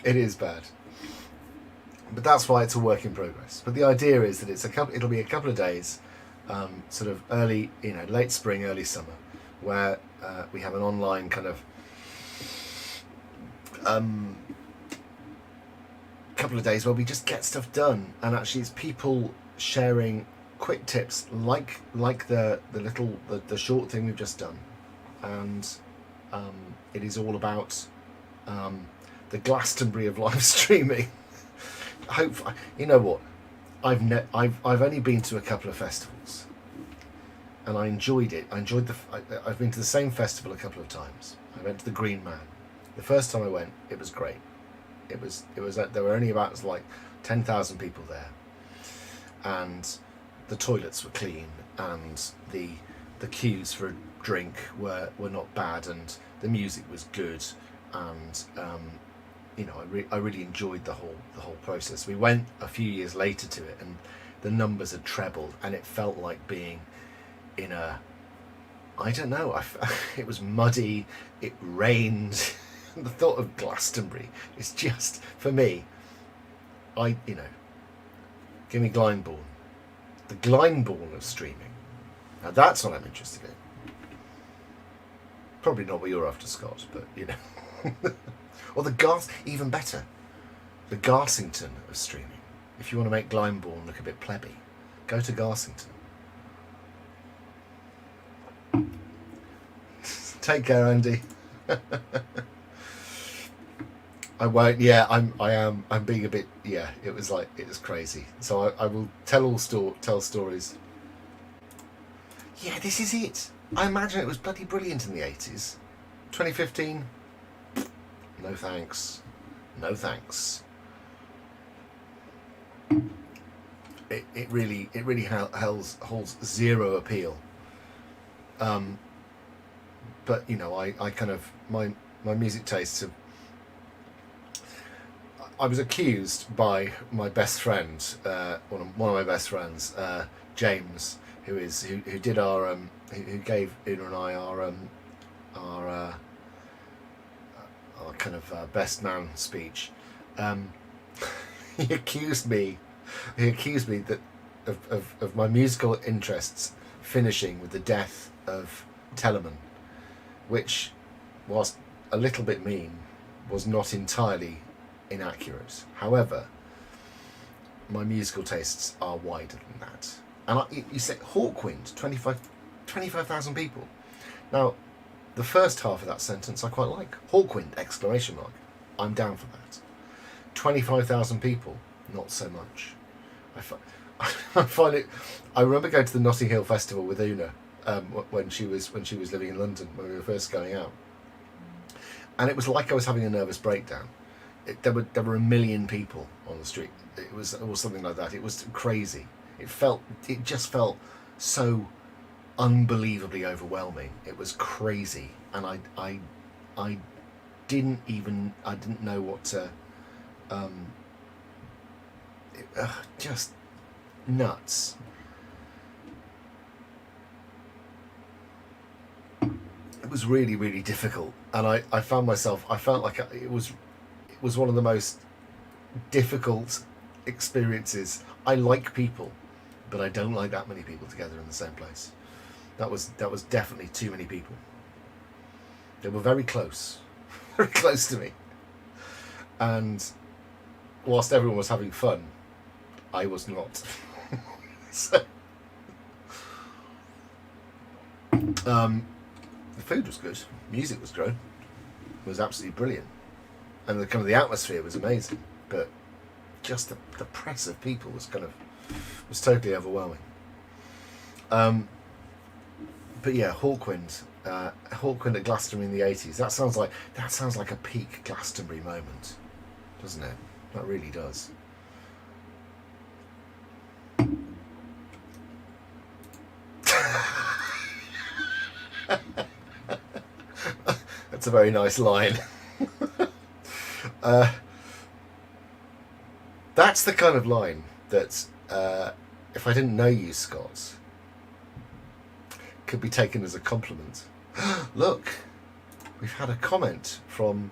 [SPEAKER 1] It is bad, but that's why it's a work in progress. But the idea is that it'll be a couple of days, sort of early, late spring, early summer, where we have an online kind of couple of days where we just get stuff done, and actually it's people sharing quick tips like the short thing we've just done, and it is all about the Glastonbury of live streaming. You know what? I've only been to a couple of festivals, and I enjoyed it. I've been to the same festival a couple of times. I went to the Green Man. The first time I went, it was great. It was there were only about 10,000 people there, and the toilets were clean, and the queues for a drink were not bad, and the music was good, and I really enjoyed the whole process. We went a few years later to it, and the numbers had trebled, and it felt like being in a, I don't know, it was muddy, it rained. The thought of Glastonbury is just, for me, give me Glyndebourne. The Glyndebourne of streaming. Now that's what I'm interested in. Probably not what you're after, Scott, but or the Garth, even better, the Garsington of streaming. If you want to make Glyndebourne look a bit plebby, go to Garsington. Take care, Andy. I won't. Yeah, I'm being a bit. Yeah, it was crazy. So I will tell stories. Yeah, this is it. I imagine it was bloody brilliant in the 80s. 2015. No thanks. No thanks. It really holds zero appeal. But I kind of my music tastes have. I was accused by my best friend, one of my best friends, James, who gave Una and I our kind of best man speech, he accused me that of my musical interests finishing with the death of Telemann, which, whilst a little bit mean, was not entirely inaccurate. However, my musical tastes are wider than that. And you said Hawkwind, 25,000 people. Now, the first half of that sentence I quite like. Hawkwind, exclamation mark. I'm down for that. 25,000 people, not so much. I find it. I remember going to the Notting Hill Festival with Una when she was living in London, when we were first going out, and it was like I was having a nervous breakdown. There were a million people on the street. It was something like that. It was crazy. It just felt so unbelievably overwhelming. It was crazy, and I didn't know what to. Just nuts. It was really, really difficult, and I found myself. I felt like it was one of the most difficult experiences. I like people, but I don't like that many people together in the same place. That was definitely too many people. They were very close, very close to me, and whilst everyone was having fun, I was not. So, the food was good, music was great, it was absolutely brilliant, and the atmosphere was amazing. But just the press of people was totally overwhelming. But yeah, Hawkwind at Glastonbury in the '80s. That sounds like a peak Glastonbury moment, doesn't it? That really does. That's a very nice line. That's the kind of line that, if I didn't know you, Scott, could be taken as a compliment. Look, we've had a comment from.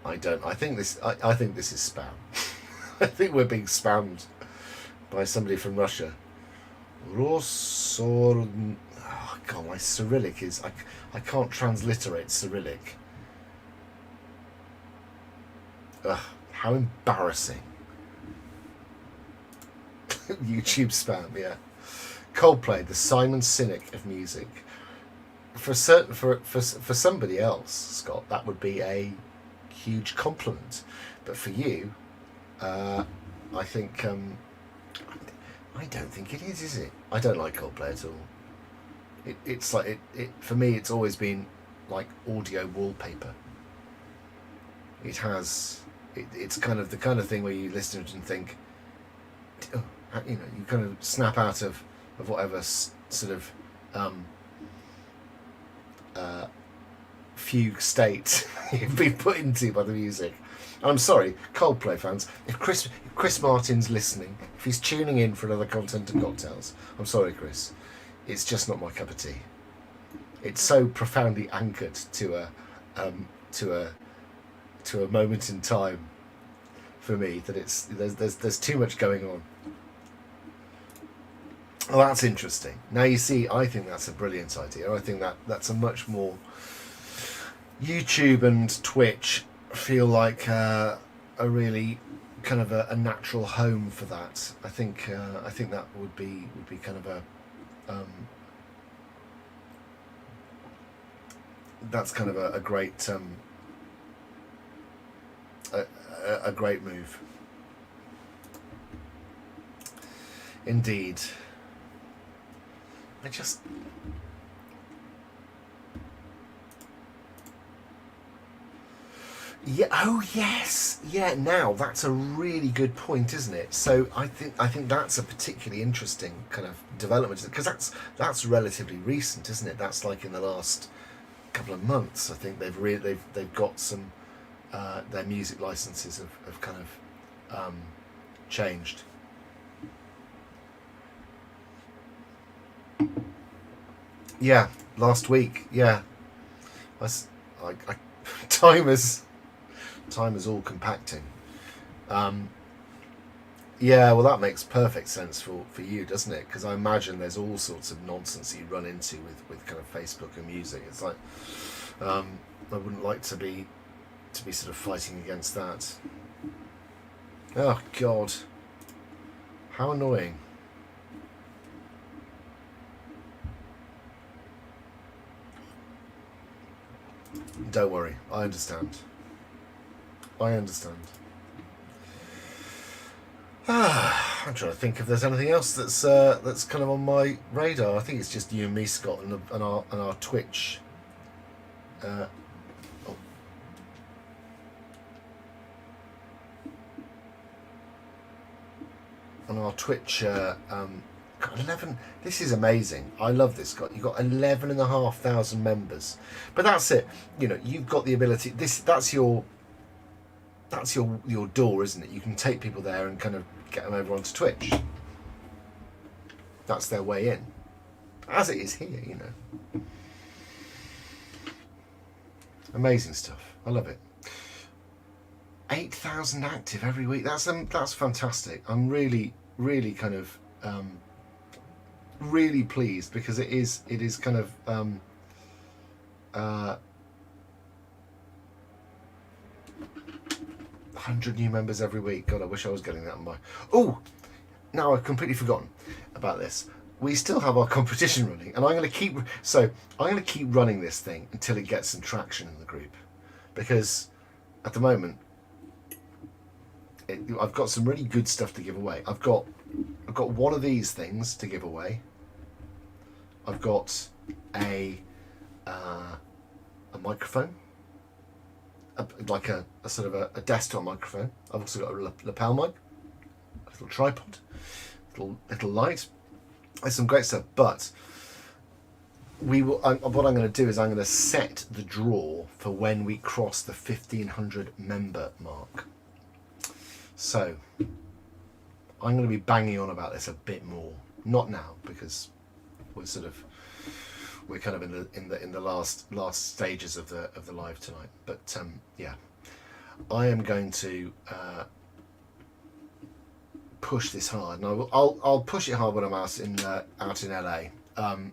[SPEAKER 1] I think this is spam. I think we're being spammed by somebody from Russia. Oh God, my Cyrillic is. I can't transliterate Cyrillic. Ugh, how embarrassing. YouTube spam, yeah. Coldplay, the Simon Sinek of music. For somebody else, Scott, that would be a huge compliment, but for you, I think I don't think it is it? I don't like Coldplay at all. It's like it for me. It's always been like audio wallpaper. It's kind of the kind of thing where you listen to it and think, oh, you kind of snap out of whatever sort of fugue state you've been put into by the music. And I'm sorry, Coldplay fans, if Chris Martin's listening, if he's tuning in for another Content and Cocktails, I'm sorry, Chris, it's just not my cup of tea. It's so profoundly anchored to a moment in time for me that there's too much going on. Well, that's interesting. Now you see, I think that's a brilliant idea. I think that's a much more YouTube and Twitch feel like a really kind of a natural home for that. I think that would be kind of a that's kind of a great a great move indeed. Yeah. Oh yes. Yeah. Now that's a really good point, isn't it? So I think that's a particularly interesting kind of development, because that's relatively recent, isn't it? That's like in the last couple of months. I think they've got some their music licenses have kind of changed. Yeah, last week. Yeah, I time is all compacting. Um, yeah, well, that makes perfect sense for you, doesn't it? Because I imagine there's all sorts of nonsense you run into with kind of Facebook and music. It's like I wouldn't like to be sort of fighting against that. Oh God, how annoying! Don't worry, I understand. I understand. I'm trying to think if there's anything else that's kind of on my radar. I think it's just you and me, Scott, and our Twitch. Oh. On our Twitch, got 11. This is amazing. I love this, Scott. You've got 11,500 members, but that's it. You know, you've got the ability. That's your door, isn't it? You can take people there and kind of get them over onto Twitch. That's their way in, as it is here. You know, amazing stuff. I love it. 8,000 active every week. That's fantastic. I'm really kind of really pleased because it is kind of 100 new members every week. God, I wish I was getting that on my. Oh, now I've completely forgotten about this. We still have our competition running, and I'm going to keep running this thing until it gets some traction in the group, because at the moment I've got some really good stuff to give away. I've got one of these things to give away. I've got a microphone, like a sort of a desktop microphone. I've also got a lapel mic, a little tripod, little light. There's some great stuff, but what I'm going to do is I'm going to set the draw for when we cross the 1,500 member mark. So I'm going to be banging on about this a bit more. Not now, because we're kind of in the last stages of the live tonight. But yeah, I am going to push this hard, and I'll push it hard when I'm out in LA. I'm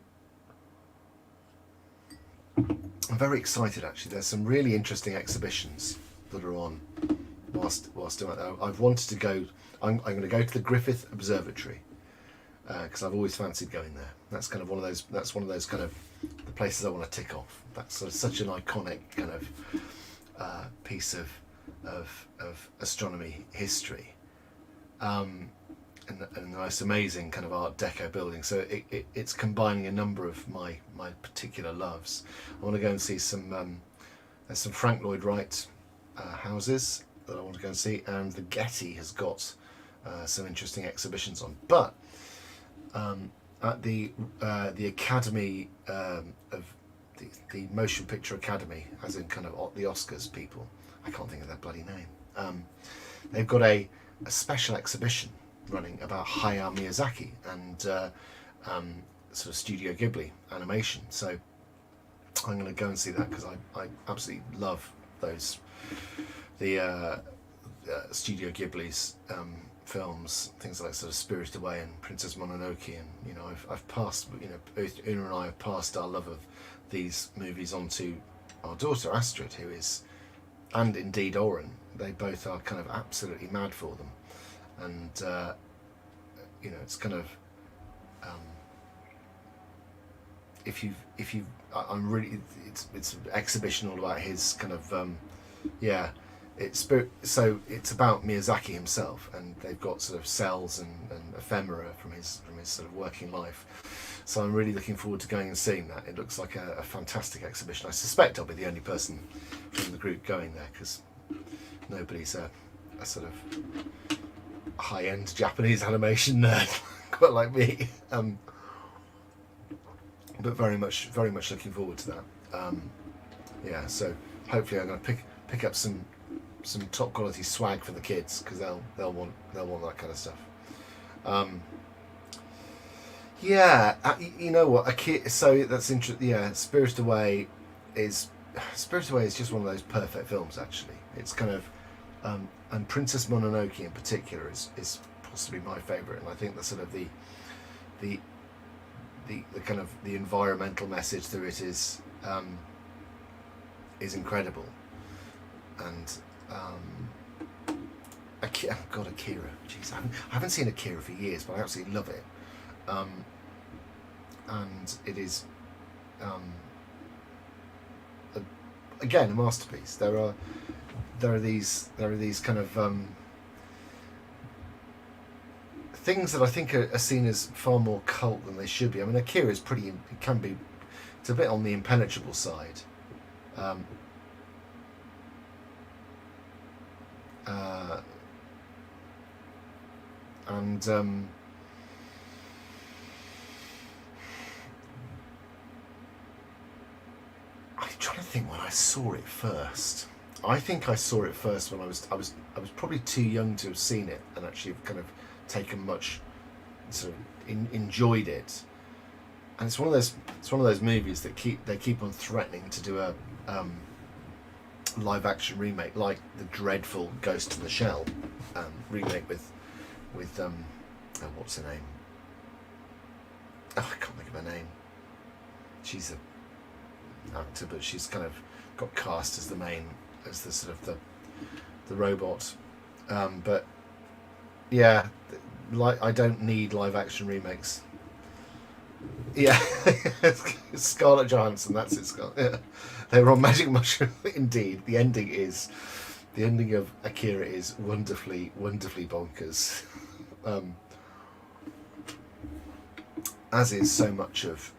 [SPEAKER 1] very excited, actually. There's some really interesting exhibitions that are on whilst I'm out there. I've wanted to go. I'm going to go to the Griffith Observatory because I've always fancied going there. That's kind of one of those. That's one of those kind of the places I want to tick off. That's sort of such an iconic kind of piece of astronomy history, and the most amazing kind of Art Deco building. So it's combining a number of my particular loves. I want to go and see some. There's some Frank Lloyd Wright houses that I want to go and see, and the Getty has got some interesting exhibitions on. But at the Academy of the Motion Picture Academy, as in kind of the Oscars people, I can't think of their bloody name. They've got a special exhibition running about Hayao Miyazaki and sort of Studio Ghibli animation. So I'm going to go and see that because I absolutely love those Studio Ghibli's films, things like sort of Spirited Away and Princess Mononoke, and you know I've passed, you know, both Una and I have passed our love of these movies on to our daughter Astrid, who is, and indeed Oren. They both are kind of absolutely mad for them, and you know it's kind of if you I'm really it's an exhibition all about his kind of yeah. So it's about Miyazaki himself, and they've got sort of cells and ephemera from his sort of working life. So I'm really looking forward to going and seeing that. It looks like a fantastic exhibition. I suspect I'll be the only person from the group going there because nobody's a sort of high-end Japanese animation nerd quite like me. But very much looking forward to that. Yeah, so hopefully I'm going to pick up some top quality swag for the kids because they'll want that kind of stuff. Yeah, you know what? So that's interesting. Yeah, Spirited Away is just one of those perfect films. Actually, it's kind of, and Princess Mononoke in particular is possibly my favourite, and I think the sort of the the kind of the environmental message through it is incredible, and God, Akira. Jeez, I haven't seen Akira for years, but I absolutely love it. And it is, um, a, again, a masterpiece. There are these kind of things that I think are seen as far more cult than they should be. I mean, Akira is pretty. It can be. It's a bit on the impenetrable side. Um, uh, and I'm trying to think when I saw it first. I think I saw it first when I was probably too young to have seen it and actually kind of taken much sort of enjoyed it. And it's one of those movies that keep on threatening to do a live action remake, like the dreadful Ghost in the Shell remake with what's her name? Oh, I can't think of her name. She's a actor, but she's kind of got cast as the sort of the robot. But yeah, like I don't need live action remakes. Yeah, Scarlett Johansson. That's it. Yeah. They were on Magic Mushroom. Indeed, the ending of Akira is wonderfully bonkers. As is so much of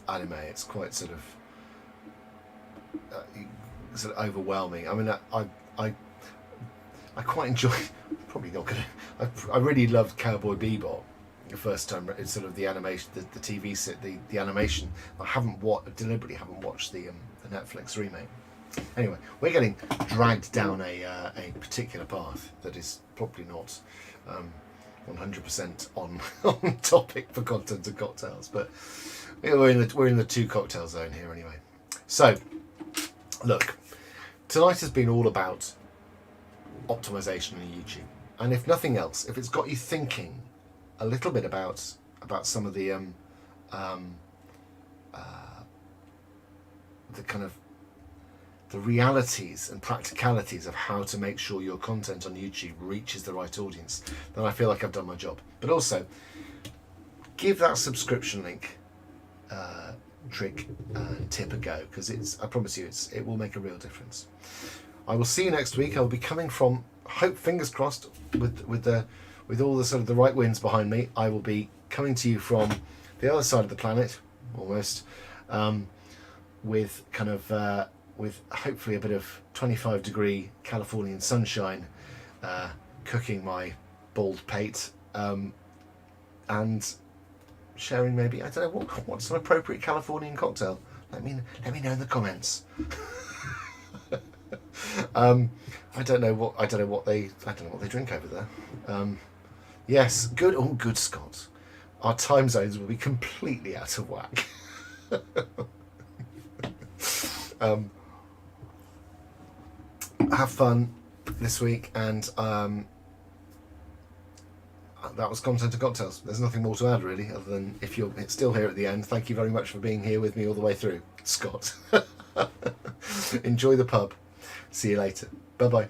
[SPEAKER 1] anime. It's quite sort of overwhelming. I mean, I quite enjoy. Probably not gonna. I really loved Cowboy Bebop the first time. It's sort of the animation, the TV set, the animation. I deliberately haven't watched the Netflix remake. Anyway, we're getting dragged down a particular path that is probably not 100% on topic for Content and Cocktails, but we're in the two cocktail zone here anyway. So, look, tonight has been all about optimization on YouTube, and if nothing else, if it's got you thinking a little bit about some of the kind of the realities and practicalities of how to make sure your content on YouTube reaches the right audience, then I feel like I've done my job. But also, give that subscription link trick and tip a go, because I promise you, it will make a real difference. I will see you next week. I will be coming from, hope, fingers crossed, with all the sort of the right winds behind me. I will be coming to you from the other side of the planet, almost, with kind of with hopefully a bit of 25-degree Californian sunshine, cooking my bald pate, and sharing maybe, I don't know, what's an appropriate Californian cocktail. Let me know in the comments. I don't know what they drink over there. Yes, good Scott. Our time zones will be completely out of whack. Have fun this week, and that was Content and Cocktails. There's nothing more to add really, other than if you're still here at the end, thank you very much for being here with me all the way through, Scott. Enjoy the pub. See you later. Bye bye.